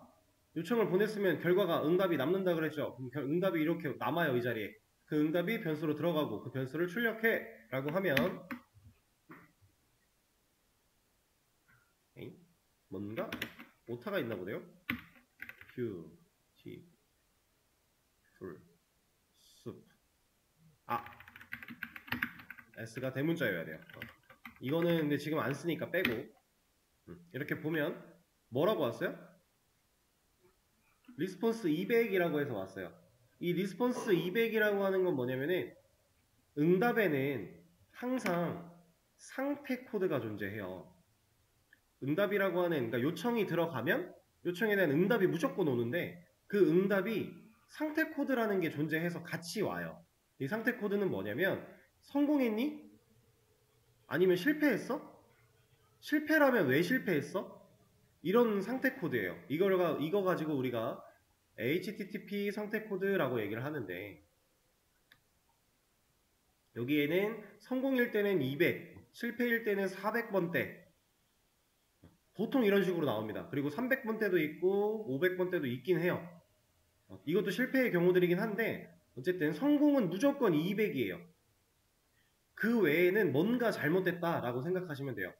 요청을 보냈으면 결과가 응답이 남는다 그랬죠. 그럼 응답이 이렇게 남아요, 이 자리에. 그 응답이 변수로 들어가고 그 변수를 출력해 라고 하면 뭔가 오타가 있나 보네요. Q, T, 풀, 숲. S가 대문자여야 돼요. 이거는 근데 지금 안 쓰니까 빼고 이렇게 보면 뭐라고 왔어요? 리스폰스 200이라고 해서 왔어요. 이 리스폰스 200이라고 하는 건 뭐냐면은 응답에는 항상 상태 코드가 존재해요. 응답이라고 하는, 그러니까 요청이 들어가면 요청에 대한 응답이 무조건 오는데 그 응답이 상태 코드라는 게 존재해서 같이 와요. 이 상태 코드는 뭐냐면 성공했니? 아니면 실패했어? 실패라면 왜 실패했어? 이런 상태 코드예요. 이거 가지고 우리가 HTTP 상태 코드라고 얘기를 하는데 여기에는 성공일 때는 200, 실패일 때는 400번대 보통 이런 식으로 나옵니다. 그리고 300번대도 있고 500번대도 있긴 해요. 이것도 실패의 경우들이긴 한데 어쨌든 성공은 무조건 200이에요. 그 외에는 뭔가 잘못됐다라고 생각하시면 돼요.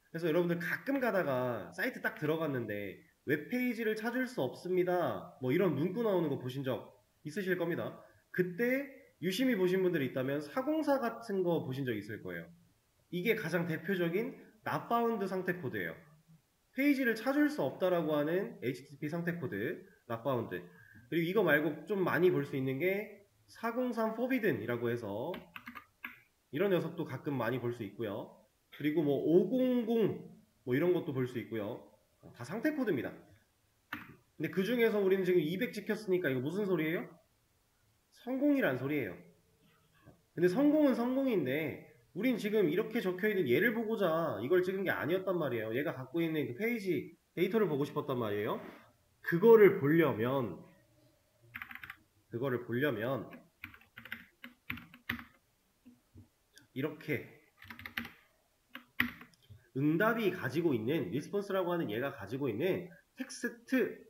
그래서 여러분들 가끔 가다가 사이트 딱 들어갔는데 웹페이지를 찾을 수 없습니다. 뭐 이런 문구 나오는 거 보신 적 있으실 겁니다. 그때 유심히 보신 분들이 있다면 404 같은 거 보신 적 있을 거예요. 이게 가장 대표적인 not found 상태 코드예요. 페이지를 찾을 수 없다라고 하는 HTTP 상태 코드 not found. 그리고 이거 말고 좀 많이 볼 수 있는 게 403 forbidden이라고 해서 이런 녀석도 가끔 많이 볼 수 있고요. 그리고 뭐 500 뭐 이런 것도 볼 수 있고요. 다 상태 코드입니다. 근데 그 중에서 우리는 지금 200 찍혔으니까 이거 무슨 소리예요? 성공이란 소리예요. 근데 성공은 성공인데 우린 지금 이렇게 적혀있는 얘를 보고자 이걸 찍은 게 아니었단 말이에요. 얘가 갖고 있는 그 페이지 데이터를 보고 싶었단 말이에요. 그거를 보려면 이렇게 응답이 가지고 있는 리스폰스라고 하는 얘가 가지고 있는 텍스트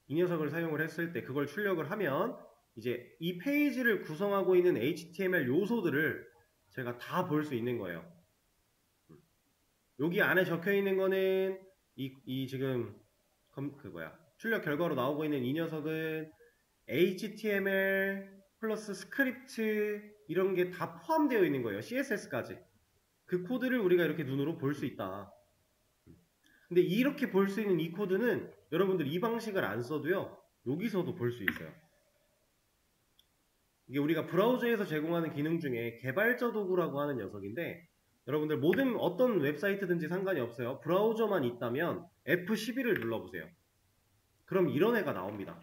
이 녀석을 사용을 했을 때 그걸 출력을 하면 이제 이 페이지를 구성하고 있는 HTML 요소들을 제가 다 볼 수 있는 거예요. 여기 안에 적혀 있는 거는 이 지금 출력 결과로 나오고 있는 이 녀석은 HTML 플러스 스크립트 이런 게 다 포함되어 있는 거예요. CSS까지. 그 코드를 우리가 이렇게 눈으로 볼 수 있다. 근데 이렇게 볼 수 있는 이 코드는 여러분들 이 방식을 안 써도요. 여기서도 볼 수 있어요. 이게 우리가 브라우저에서 제공하는 기능 중에 개발자 도구라고 하는 녀석인데 여러분들 모든 어떤 웹사이트든지 상관이 없어요. 브라우저만 있다면 F11을 눌러보세요. 그럼 이런 애가 나옵니다.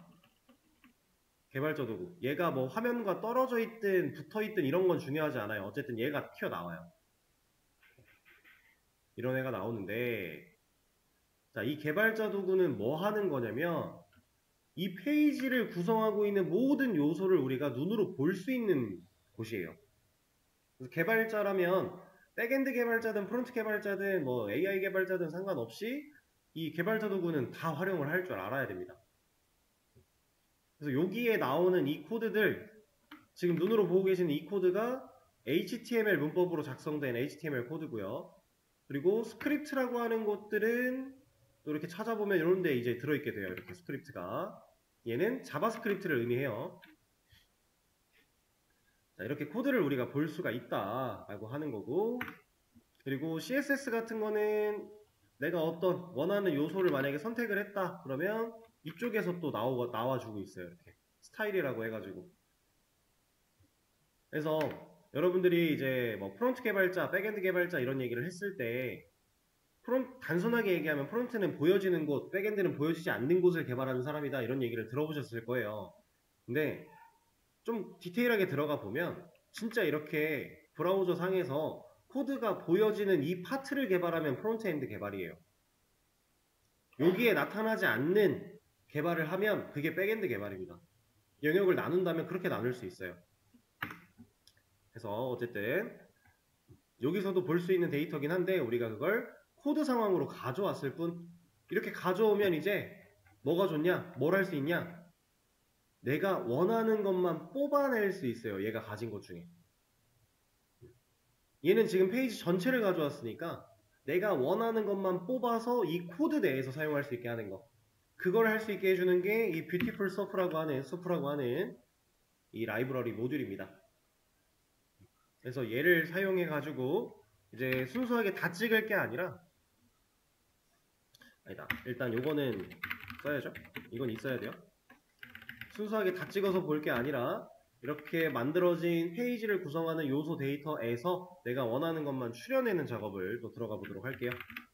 개발자 도구. 얘가 뭐 화면과 떨어져 있든 붙어 있든 이런 건 중요하지 않아요. 어쨌든 얘가 튀어나와요. 이런 애가 나오는데 자, 이 개발자 도구는 뭐 하는 거냐면 이 페이지를 구성하고 있는 모든 요소를 우리가 눈으로 볼 수 있는 곳이에요. 그래서 개발자라면 백엔드 개발자든 프론트 개발자든 뭐 AI 개발자든 상관없이 이 개발자 도구는 다 활용을 할 줄 알아야 됩니다. 그래서 여기에 나오는 이 코드들 지금 눈으로 보고 계시는 이 코드가 HTML 문법으로 작성된 HTML 코드고요. 그리고 스크립트라고 하는 것들은 또 이렇게 찾아보면 이런 데 이제 들어있게 돼요. 이렇게 스크립트가. 얘는 자바스크립트를 의미해요. 자, 이렇게 코드를 우리가 볼 수가 있다라고 하는 거고 그리고 CSS 같은 거는 내가 어떤 원하는 요소를 만약에 선택을 했다 그러면 이쪽에서 또 나와주고 있어요. 이렇게 스타일이라고 해가지고 그래서 여러분들이 이제 뭐 프론트 개발자, 백엔드 개발자 이런 얘기를 했을 때 단순하게 얘기하면 프론트는 보여지는 곳, 백엔드는 보여지지 않는 곳을 개발하는 사람이다 이런 얘기를 들어보셨을 거예요. 근데 좀 디테일하게 들어가 보면 진짜 이렇게 브라우저 상에서 코드가 보여지는 이 파트를 개발하면 프론트엔드 개발이에요. 여기에 나타나지 않는 개발을 하면 그게 백엔드 개발입니다. 영역을 나눈다면 그렇게 나눌 수 있어요. 그래서 어쨌든 여기서도 볼 수 있는 데이터긴 한데 우리가 그걸 코드 상황으로 가져왔을 뿐 이렇게 가져오면 이제 뭐가 좋냐? 뭘 할 수 있냐? 내가 원하는 것만 뽑아낼 수 있어요. 얘가 가진 것 중에. 얘는 지금 페이지 전체를 가져왔으니까 내가 원하는 것만 뽑아서 이 코드 내에서 사용할 수 있게 하는 거. 그걸 할 수 있게 해주는 게 이 뷰티풀 서프라고 하는 이 라이브러리 모듈입니다. 그래서 얘를 사용해 가지고 이제 순수하게 다 찍을 게 아니라 아니다. 일단 요거는 써야죠. 이건 있어야 돼요. 순수하게 다 찍어서 볼 게 아니라 이렇게 만들어진 페이지를 구성하는 요소 데이터에서 내가 원하는 것만 추려내는 작업을 또 들어가 보도록 할게요.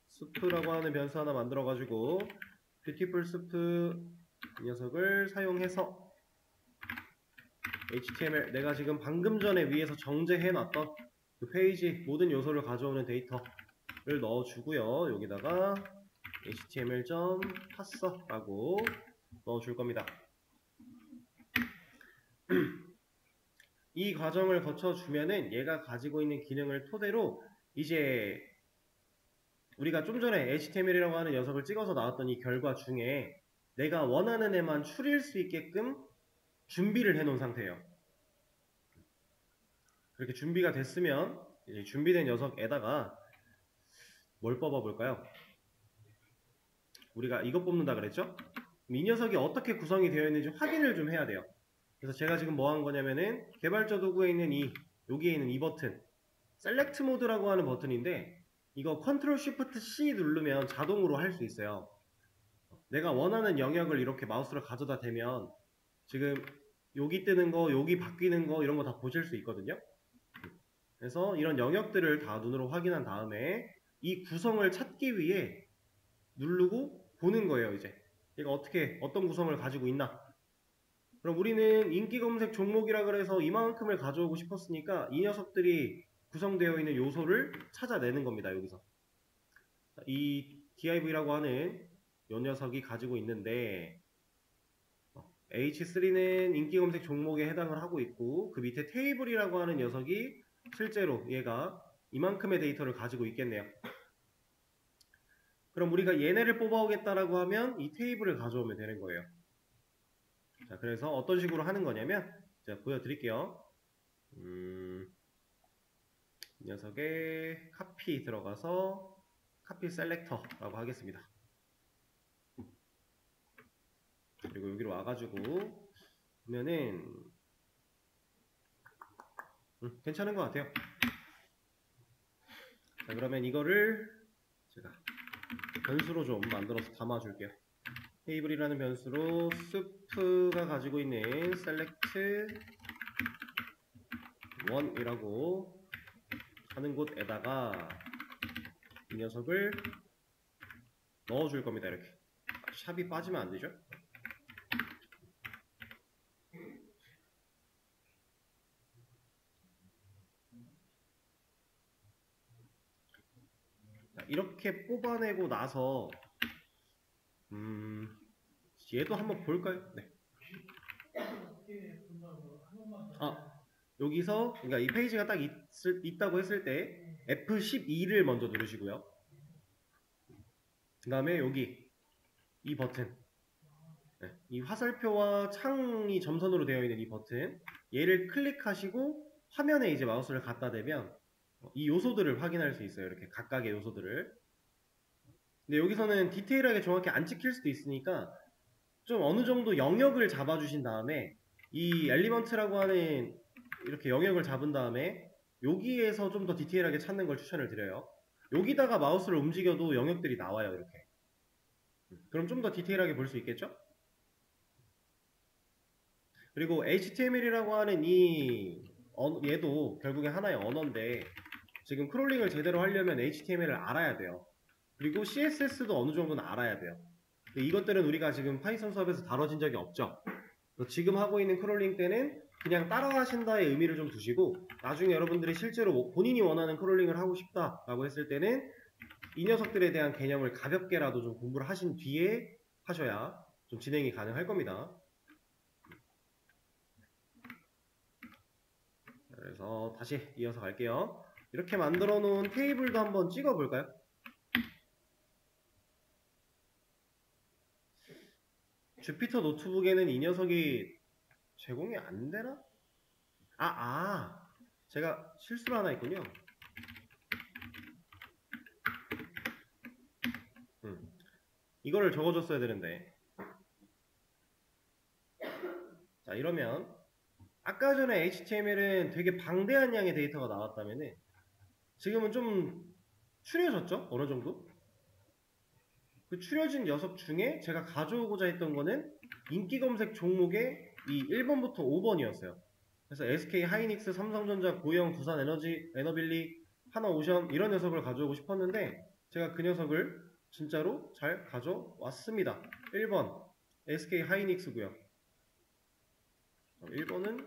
수프라고 하는 변수 하나 만들어 가지고 뷰티풀 수프 이 녀석을 사용해서 HTML 내가 지금 방금 전에 위에서 정제해 놨던 그 페이지 모든 요소를 가져오는 데이터를 넣어주고요. 여기다가 html.parser라고 넣어줄 겁니다. 이 과정을 거쳐주면은 얘가 가지고 있는 기능을 토대로 이제 우리가 좀 전에 HTML이라고 하는 녀석을 찍어서 나왔던 이 결과 중에 내가 원하는 애만 추릴 수 있게끔 준비를 해놓은 상태예요. 그렇게 준비가 됐으면 이제 준비된 녀석에다가 뭘 뽑아볼까요? 우리가 이거 뽑는다 그랬죠? 이 녀석이 어떻게 구성이 되어 있는지 확인을 좀 해야 돼요. 그래서 제가 지금 뭐 한 거냐면은 개발자 도구에 있는 여기에 있는 이 버튼 셀렉트 모드라고 하는 버튼인데 이거 컨트롤 쉬프트 C 누르면 자동으로 할 수 있어요. 내가 원하는 영역을 이렇게 마우스로 가져다 대면 지금 여기 뜨는 거, 여기 바뀌는 거 이런 거 다 보실 수 있거든요. 그래서 이런 영역들을 다 눈으로 확인한 다음에 이 구성을 찾기 위해 누르고 보는 거예요. 이제 얘가 어떤 구성을 가지고 있나. 그럼 우리는 인기 검색 종목이라 그래서 이만큼을 가져오고 싶었으니까 이 녀석들이 구성되어 있는 요소를 찾아내는 겁니다. 여기서 이 div라고 하는 이 녀석이 가지고 있는데 H3는 인기 검색 종목에 해당을 하고 있고 그 밑에 테이블이라고 하는 녀석이 실제로 얘가 이만큼의 데이터를 가지고 있겠네요. 그럼 우리가 얘네를 뽑아오겠다라고 하면 이 테이블을 가져오면 되는 거예요. 자, 그래서 어떤 식으로 하는 거냐면 제가 보여드릴게요. 이 녀석에 카피 들어가서 카피 셀렉터라고 하겠습니다. 그리고 여기로 와가지고 보면은 괜찮은 것 같아요. 자, 그러면 이거를 제가 변수로 좀 만들어서 담아줄게요. 테이블이라는 변수로 수프가 가지고 있는 select 1이라고 하는 곳에다가 이 녀석을 넣어줄 겁니다. 이렇게 샵이 빠지면 안 되죠. 자, 이렇게 뽑아내고 나서 얘도 한번 볼까요? 네. 여기서 그러니까 이 페이지가 딱 있다고 했을 때 F12를 먼저 누르시고요. 그 다음에 여기 이 버튼, 네, 이 화살표와 창이 점선으로 되어 있는 이 버튼, 얘를 클릭하시고 화면에 이제 마우스를 갖다 대면 이 요소들을 확인할 수 있어요. 이렇게 각각의 요소들을. 근데 여기서는 디테일하게 정확히 안 찍힐 수도 있으니까 좀 어느 정도 영역을 잡아주신 다음에 이 엘리먼트라고 하는 이렇게 영역을 잡은 다음에 여기에서 좀 더 디테일하게 찾는 걸 추천을 드려요. 여기다가 마우스를 움직여도 영역들이 나와요. 이렇게. 그럼 좀 더 디테일하게 볼 수 있겠죠? 그리고 HTML이라고 하는 얘도 결국에 하나의 언어인데 지금 크롤링을 제대로 하려면 HTML을 알아야 돼요. 그리고 CSS도 어느 정도는 알아야 돼요. 근데 이것들은 우리가 지금 파이썬 수업에서 다뤄진 적이 없죠. 지금 하고 있는 크롤링 때는 그냥 따라 하신다의 의미를 좀 두시고 나중에 여러분들이 실제로 본인이 원하는 크롤링을 하고 싶다라고 했을 때는 이 녀석들에 대한 개념을 가볍게라도 좀 공부를 하신 뒤에 하셔야 좀 진행이 가능할 겁니다. 그래서 다시 이어서 갈게요. 이렇게 만들어 놓은 테이블도 한번 찍어 볼까요? 주피터 노트북에는 이 녀석이 제공이 안 되나? 제가 실수를 하나 했군요. 이거를 적어줬어야 되는데. 자, 이러면 아까 전에 HTML은 되게 방대한 양의 데이터가 나왔다면은 지금은 좀 추려졌죠? 어느 정도? 그 추려진 녀석 중에 제가 가져오고자 했던 거는 인기 검색 종목의 이 1번부터 5번이었어요. 그래서 SK 하이닉스, 삼성전자, 고영, 두산 에너빌리, 하나오션 이런 녀석을 가져오고 싶었는데 제가 그 녀석을 진짜로 잘 가져왔습니다. 1번 SK 하이닉스고요. 1번은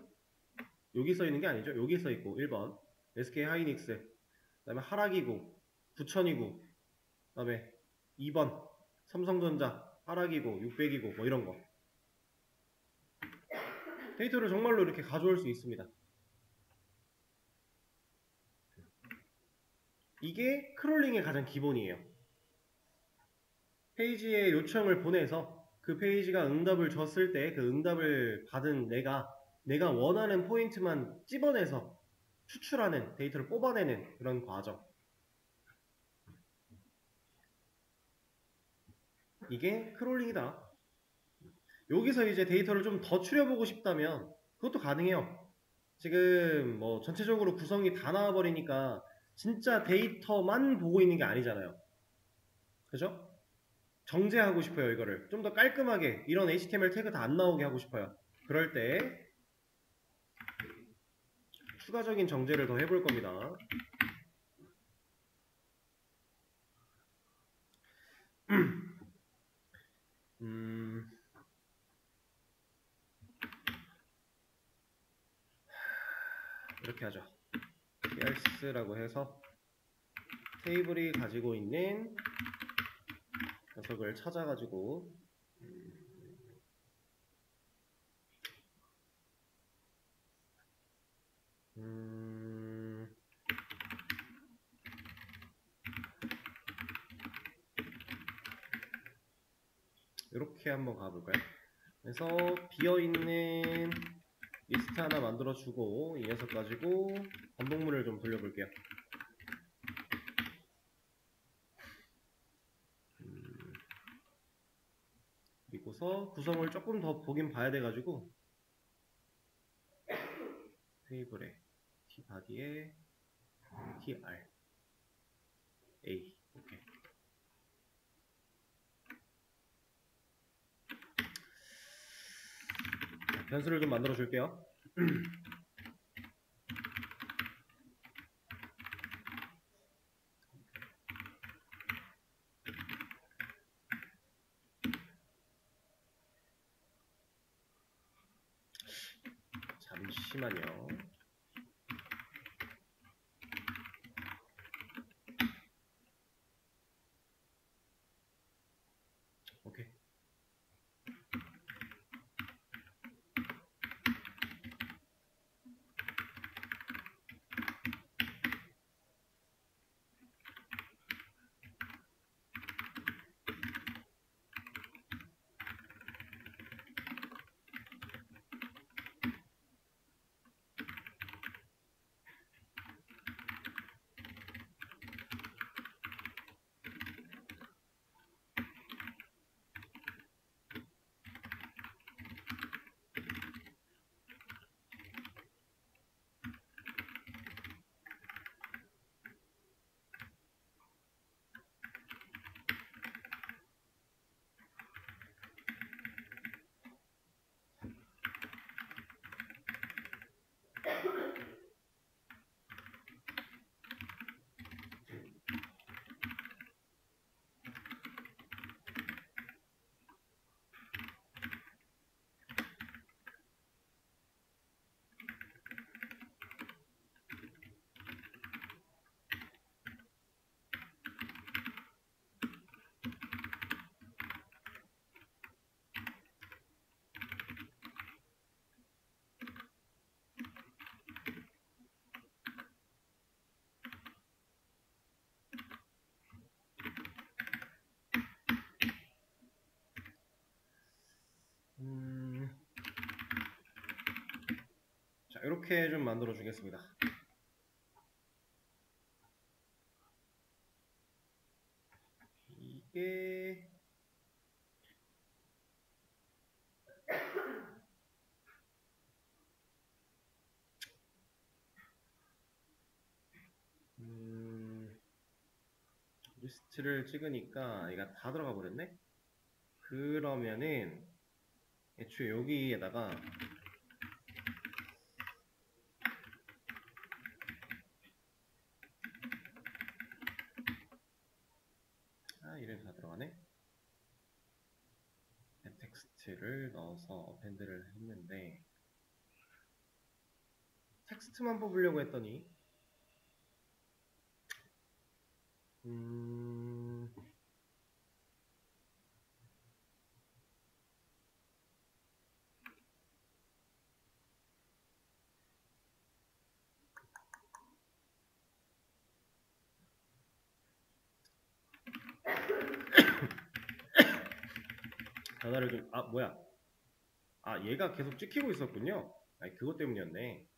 여기 써 있는 게 아니죠. 여기 써 있고 1번 SK 하이닉스, 그 다음에 하락이고 부천이고, 그 다음에 2번 삼성전자, 하락이고 600이고 뭐 이런 거. 데이터를 정말로 이렇게 가져올 수 있습니다. 이게 크롤링의 가장 기본이에요. 페이지에 요청을 보내서 그 페이지가 응답을 줬을 때 그 응답을 받은 내가 원하는 포인트만 찝어내서 추출하는, 데이터를 뽑아내는 그런 과정. 이게 크롤링이다. 여기서 이제 데이터를 좀 더 추려보고 싶다면 그것도 가능해요. 지금 뭐 전체적으로 구성이 다 나와버리니까 진짜 데이터만 보고 있는 게 아니잖아요. 그죠? 정제하고 싶어요. 이거를 좀 더 깔끔하게 이런 HTML 태그 다 안 나오게 하고 싶어요. 그럴 때 추가적인 정제를 더 해볼 겁니다. 이렇게 하죠. else라고 해서 테이블이 가지고 있는 녀석을 찾아가지고 이렇게 한번 가볼까요? 그래서 비어있는 리스트 하나 만들어주고 이 녀석 가지고 반복문을 좀 돌려볼게요. 그리고서 구성을 조금 더 보긴 봐야 돼가지고 테이블에 tbody에 tr a 오케이. 변수를 좀 만들어 줄게요. 잠시만요. 오케이. 자, 이렇게 좀 만들어 주겠습니다. 이게 리스트를 찍으니까 얘가 다 들어가 버렸네. 그러면은 애초에 여기에다가 이름이 다 들어가네. 텍스트를 넣어서 어펜드를 했는데 텍스트만 뽑으려고 했더니 변화를 좀 뭐야, 얘가 계속 찍히고 있었군요. 아니, 그것 때문이었네.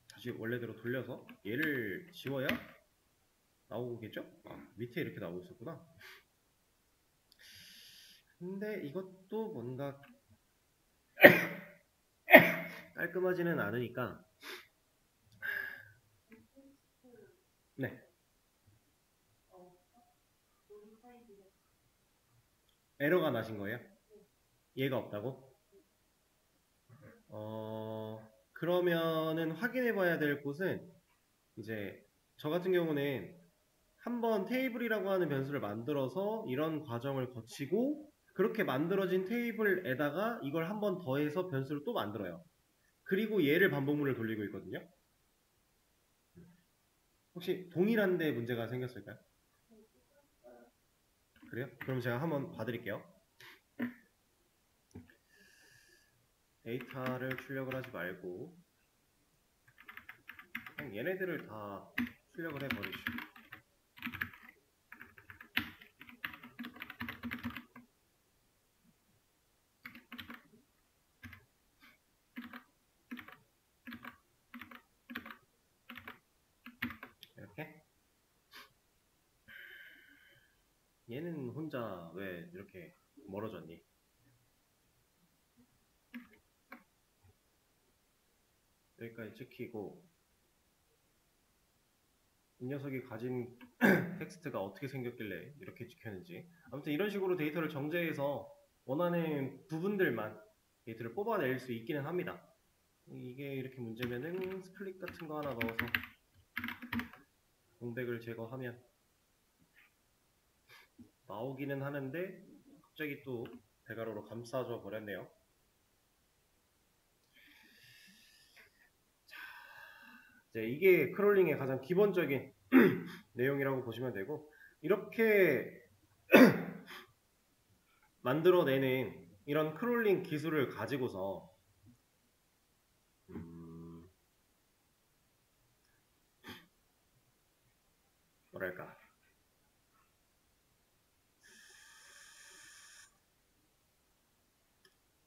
다시 원래대로 돌려서 얘를 지워야 나오겠죠? 밑에 이렇게 나오고 있었구나. 근데 이것도 뭔가 깔끔하지는 않으니까. 네. 에러가 나신 거예요? 얘가 없다고? 그러면은 확인해 봐야 될 곳은 이제 저 같은 경우는 한번 테이블이라고 하는 변수를 만들어서 이런 과정을 거치고 그렇게 만들어진 테이블에다가 이걸 한번 더해서 변수를 또 만들어요. 그리고 얘를 반복문을 돌리고 있거든요. 혹시 동일한데 문제가 생겼을까요? 그래요? 그럼 제가 한번 봐드릴게요. 데이터를 출력을 하지 말고 그냥 얘네들을 다 출력을 해버리시고 얘는 혼자 왜 이렇게 멀어졌니? 여기까지 찍히고 이 녀석이 가진 텍스트가 어떻게 생겼길래 이렇게 찍혔는지, 아무튼 이런 식으로 데이터를 정제해서 원하는 부분들만 데이터를 뽑아낼 수 있기는 합니다. 이게 이렇게 문제면은 스플릿 같은 거 하나 넣어서 공백을 제거하면 나오기는 하는데 갑자기 또 대괄호로 감싸져 버렸네요. 이제 이게 크롤링의 가장 기본적인 내용이라고 보시면 되고, 이렇게 만들어내는 이런 크롤링 기술을 가지고서 뭐랄까,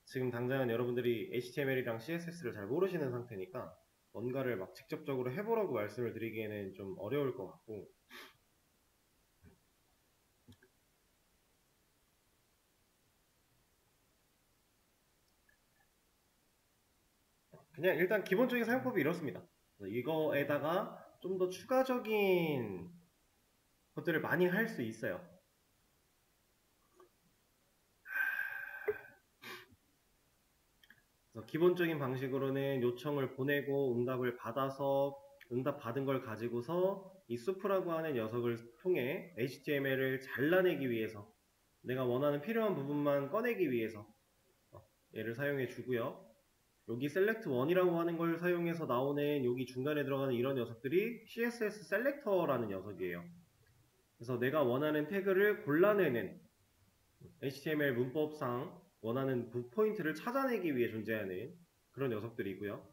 지금 당장은 여러분들이 HTML이랑 CSS를 잘 모르시는 상태니까 뭔가를 막 직접적으로 해보라고 말씀을 드리기에는 좀 어려울 것 같고, 그냥 일단 기본적인 사용법이 이렇습니다. 이거에다가 좀 더 추가적인 것들을 많이 할 수 있어요. 그래서 기본적인 방식으로는 요청을 보내고 응답을 받아서 응답 받은 걸 가지고서 이 수프라고 하는 녀석을 통해 HTML을 잘라내기 위해서, 내가 원하는 필요한 부분만 꺼내기 위해서 얘를 사용해 주고요. 여기 select1이라고 하는 걸 사용해서 나오는 여기 중간에 들어가는 이런 녀석들이 CSS 셀렉터라는 녀석이에요. 그래서 내가 원하는 태그를 골라내는, HTML 문법상 원하는 포인트를 찾아내기 위해 존재하는 그런 녀석들이고요.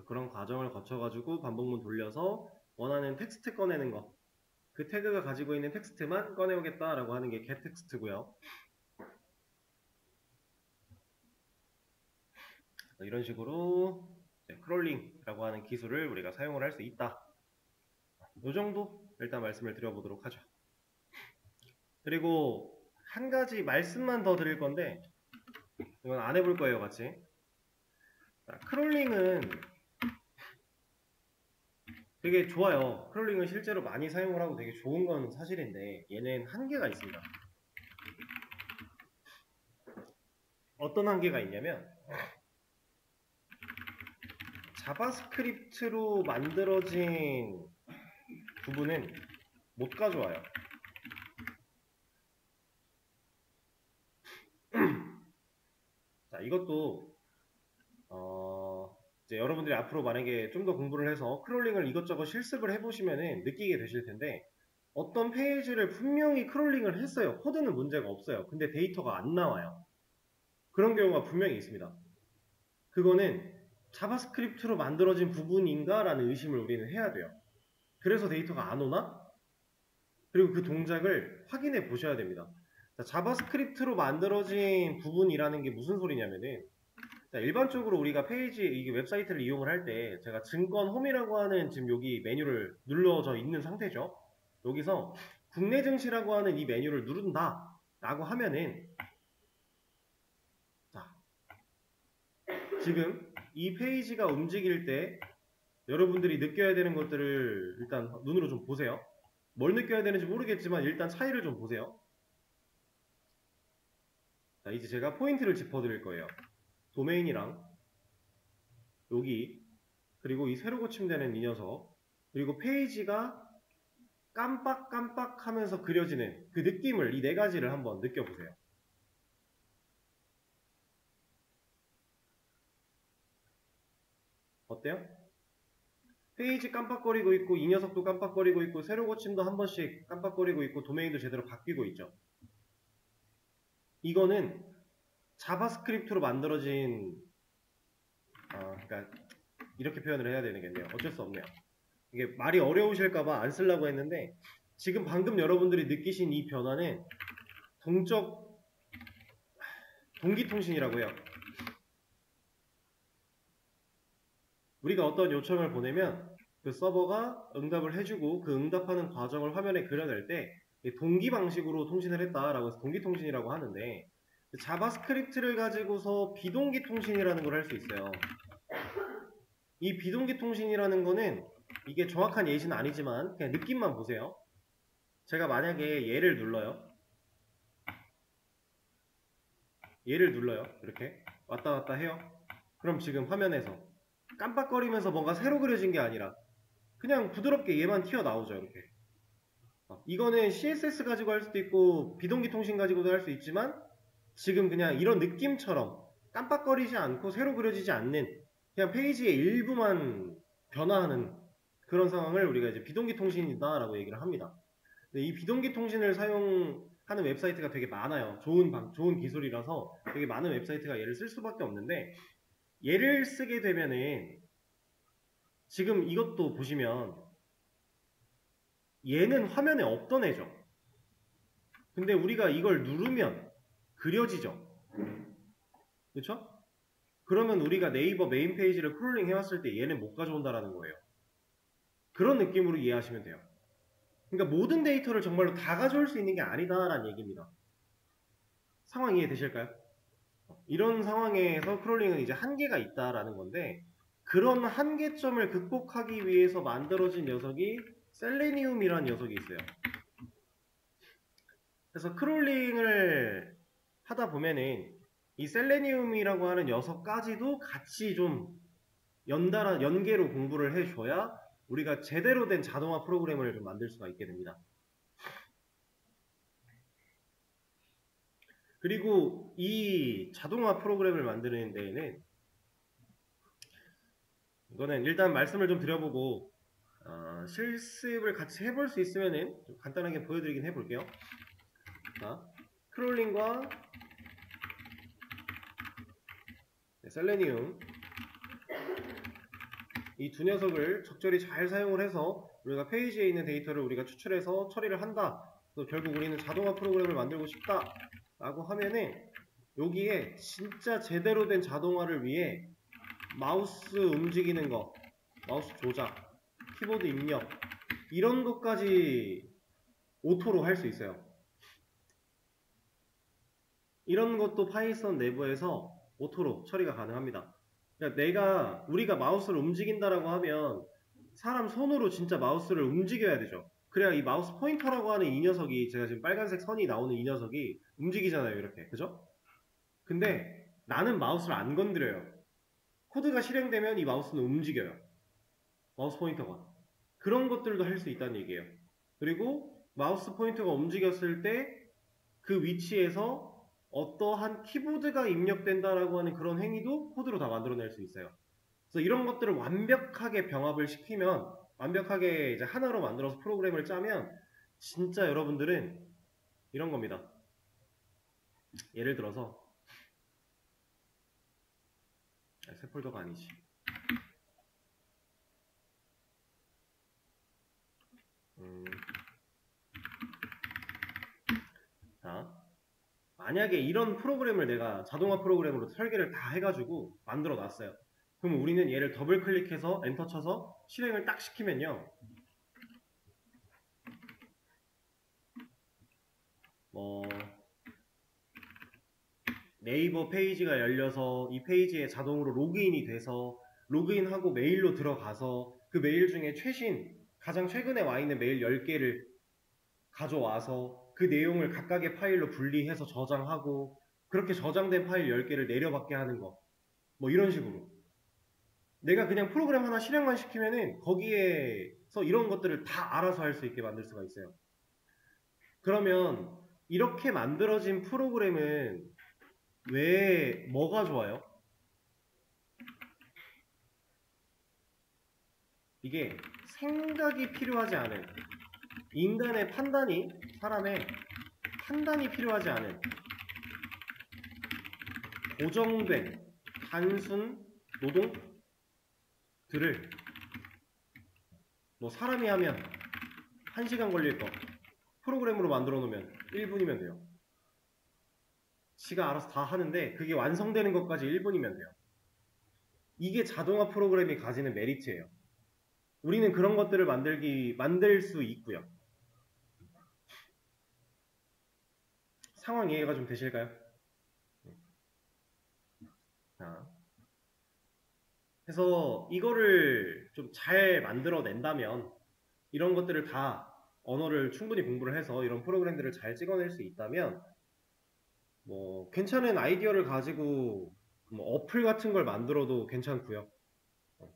그런 과정을 거쳐가지고 반복문 돌려서 원하는 텍스트 꺼내는 거, 그 태그가 가지고 있는 텍스트만 꺼내오겠다라고 하는 게 getText고요. 이런 식으로 크롤링이라고 하는 기술을 우리가 사용을 할 수 있다. 이 정도 일단 말씀을 드려보도록 하죠. 그리고 한 가지 말씀만 더 드릴 건데, 이건 안 해볼 거예요, 같이. 자, 크롤링은 되게 좋아요. 크롤링은 실제로 많이 사용을 하고 되게 좋은 건 사실인데, 얘는 한계가 있습니다. 어떤 한계가 있냐면, 자바스크립트로 만들어진 부분은 못 가져와요. 자, 이것도 이제 여러분들이 앞으로 만약에 좀 더 공부를 해서 크롤링을 이것저것 실습을 해보시면은 느끼게 되실 텐데, 어떤 페이지를 분명히 크롤링을 했어요. 코드는 문제가 없어요. 근데 데이터가 안 나와요. 그런 경우가 분명히 있습니다. 그거는 자바스크립트로 만들어진 부분인가? 라는 의심을 우리는 해야 돼요. 그래서 데이터가 안 오나? 그리고 그 동작을 확인해 보셔야 됩니다. 자, 자바스크립트로 만들어진 부분이라는 게 무슨 소리냐면은, 자, 일반적으로 우리가 페이지, 이게 웹사이트를 이용을 할 때 제가 증권 홈이라고 하는 지금 여기 메뉴를 눌러져 있는 상태죠. 여기서 국내 증시라고 하는 이 메뉴를 누른다 라고 하면은, 자, 지금 이 페이지가 움직일 때 여러분들이 느껴야 되는 것들을 일단 눈으로 좀 보세요. 뭘 느껴야 되는지 모르겠지만 일단 차이를 좀 보세요. 자, 이제 제가 포인트를 짚어드릴 거예요. 도메인이랑 여기, 그리고 이 새로 고침되는 이 녀석, 그리고 페이지가 깜빡깜빡 하면서 그려지는 그 느낌을, 이 네 가지를 한번 느껴보세요. 어때요? 페이지 깜빡거리고 있고, 이 녀석도 깜빡거리고 있고, 새로 고침도 한 번씩 깜빡거리고 있고, 도메인도 제대로 바뀌고 있죠. 이거는 자바스크립트로 만들어진, 그러니까 이렇게 표현을 해야 되겠네요. 어쩔 수 없네요. 이게 말이 어려우실까봐 안 쓰려고 했는데, 지금 방금 여러분들이 느끼신 이 변화는 동기통신이라고 해요. 우리가 어떤 요청을 보내면 그 서버가 응답을 해주고, 그 응답하는 과정을 화면에 그려낼 때 동기 방식으로 통신을 했다라고 해서 동기 통신이라고 하는데, 자바스크립트를 가지고서 비동기 통신이라는 걸 할 수 있어요. 이 비동기 통신이라는 거는 이게 정확한 예시는 아니지만 그냥 느낌만 보세요. 제가 만약에 얘를 눌러요. 이렇게 왔다 갔다 해요. 그럼 지금 화면에서 깜빡거리면서 뭔가 새로 그려진 게 아니라 그냥 부드럽게 얘만 튀어나오죠. 이렇게. 이거는 CSS 가지고 할 수도 있고 비동기 통신 가지고도 할 수 있지만 지금 그냥 이런 느낌처럼 깜빡거리지 않고 새로 그려지지 않는 그냥 페이지의 일부만 변화하는 그런 상황을 우리가 이제 비동기 통신이다 라고 얘기를 합니다. 근데 이 비동기 통신을 사용하는 웹사이트가 되게 많아요. 좋은 기술이라서 되게 많은 웹사이트가 얘를 쓸 수밖에 없는데, 얘를 쓰게 되면은 지금 이것도 보시면 얘는 화면에 없던 애죠. 근데 우리가 이걸 누르면 그려지죠. 그렇죠? 그러면 우리가 네이버 메인 페이지를 크롤링 해왔을 때 얘는 못 가져온다라는 거예요. 그런 느낌으로 이해하시면 돼요. 그러니까 모든 데이터를 정말로 다 가져올 수 있는 게 아니다라는 얘기입니다. 상황 이해되실까요? 이런 상황에서 크롤링은 이제 한계가 있다라는 건데, 그런 한계점을 극복하기 위해서 만들어진 녀석이 셀레니움이라는 녀석이 있어요. 그래서 크롤링을 하다 보면은 이 셀레니움이라고 하는 녀석까지도 같이 좀 연계로 공부를 해줘야 우리가 제대로 된 자동화 프로그램을 좀 만들 수가 있게 됩니다. 그리고 이 자동화 프로그램을 만드는 데에는 이거는 일단 말씀을 좀 드려보고 실습을 같이 해볼 수 있으면은 좀 간단하게 보여드리긴 해볼게요. 자, 크롤링과 셀레니움 이 두 녀석을 적절히 잘 사용을 해서 우리가 페이지에 있는 데이터를 우리가 추출해서 처리를 한다. 또 결국 우리는 자동화 프로그램을 만들고 싶다 라고 하면은 여기에 진짜 제대로 된 자동화를 위해 마우스 움직이는 거, 마우스 조작, 키보드 입력 이런 것까지 오토로 할 수 있어요. 이런 것도 파이썬 내부에서 오토로 처리가 가능합니다. 그러니까 우리가 마우스를 움직인다라고 하면 사람 손으로 진짜 마우스를 움직여야 되죠. 그래야 이 마우스 포인터라고 하는 이 녀석이, 제가 지금 빨간색 선이 나오는 이 녀석이 움직이잖아요. 이렇게. 그죠? 근데 나는 마우스를 안 건드려요. 코드가 실행되면 이 마우스는 움직여요. 마우스 포인터가. 그런 것들도 할 수 있다는 얘기예요. 그리고 마우스 포인터가 움직였을 때 그 위치에서 어떠한 키보드가 입력된다라고 하는 그런 행위도 코드로 다 만들어낼 수 있어요. 그래서 이런 것들을 완벽하게 병합을 시키면, 완벽하게 이제 하나로 만들어서 프로그램을 짜면 진짜 여러분들은 이런 겁니다. 예를 들어서 새 폴더가 아니지. 자, 만약에 이런 프로그램을 내가 자동화 프로그램으로 설계를 다 해가지고 만들어 놨어요. 그럼 우리는 얘를 더블 클릭해서 엔터 쳐서 실행을 딱 시키면요. 네이버 페이지가 열려서 이 페이지에 자동으로 로그인이 돼서 로그인하고 메일로 들어가서 그 메일 중에 가장 최근에 와 있는 메일 10개를 가져와서 그 내용을 각각의 파일로 분리해서 저장하고 그렇게 저장된 파일 10개를 내려받게 하는 거. 뭐 이런 식으로. 내가 그냥 프로그램 하나 실행만 시키면은 거기에서 이런 것들을 다 알아서 할 수 있게 만들 수가 있어요. 그러면 이렇게 만들어진 프로그램은 왜 뭐가 좋아요? 이게 생각이 필요하지 않은 인간의 사람의 판단이 필요하지 않은 고정된 단순 노동들을 뭐 사람이 하면 1시간 걸릴 거 프로그램으로 만들어 놓으면 1분이면 돼요. 지가 알아서 다 하는데 그게 완성되는 것까지 1분이면 돼요. 이게 자동화 프로그램이 가지는 메리트예요. 우리는 그런 것들을 만들 수 있고요. 상황 이해가 좀 되실까요? 자, 그래서 이거를 좀 잘 만들어낸다면 이런 것들을 다 언어를 충분히 공부를 해서 이런 프로그램들을 잘 찍어낼 수 있다면 뭐 괜찮은 아이디어를 가지고 뭐 어플 같은 걸 만들어도 괜찮고요.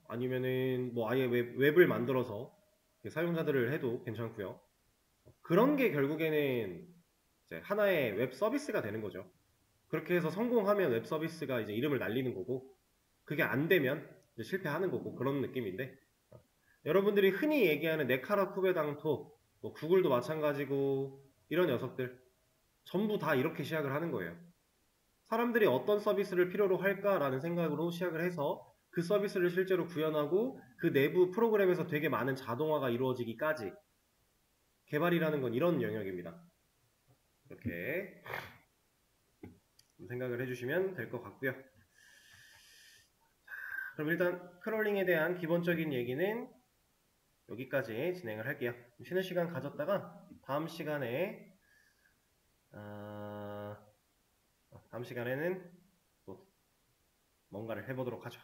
아니면은 뭐 아예 웹을 만들어서 사용자들을 해도 괜찮고요. 그런 게 결국에는 이제 하나의 웹 서비스가 되는 거죠. 그렇게 해서 성공하면 웹 서비스가 이제 이름을 날리는 거고, 그게 안 되면 이제 실패하는 거고, 그런 느낌인데, 여러분들이 흔히 얘기하는 네카라 쿠베당토, 뭐 구글도 마찬가지고 이런 녀석들 전부 다 이렇게 시작을 하는 거예요. 사람들이 어떤 서비스를 필요로 할까라는 생각으로 시작을 해서 그 서비스를 실제로 구현하고 그 내부 프로그램에서 되게 많은 자동화가 이루어지기까지 개발이라는 건 이런 영역입니다. 이렇게 생각을 해주시면 될 것 같고요. 그럼 일단 크롤링에 대한 기본적인 얘기는 여기까지 진행을 할게요. 쉬는 시간 가졌다가 다음 시간에는 또 뭔가를 해보도록 하죠.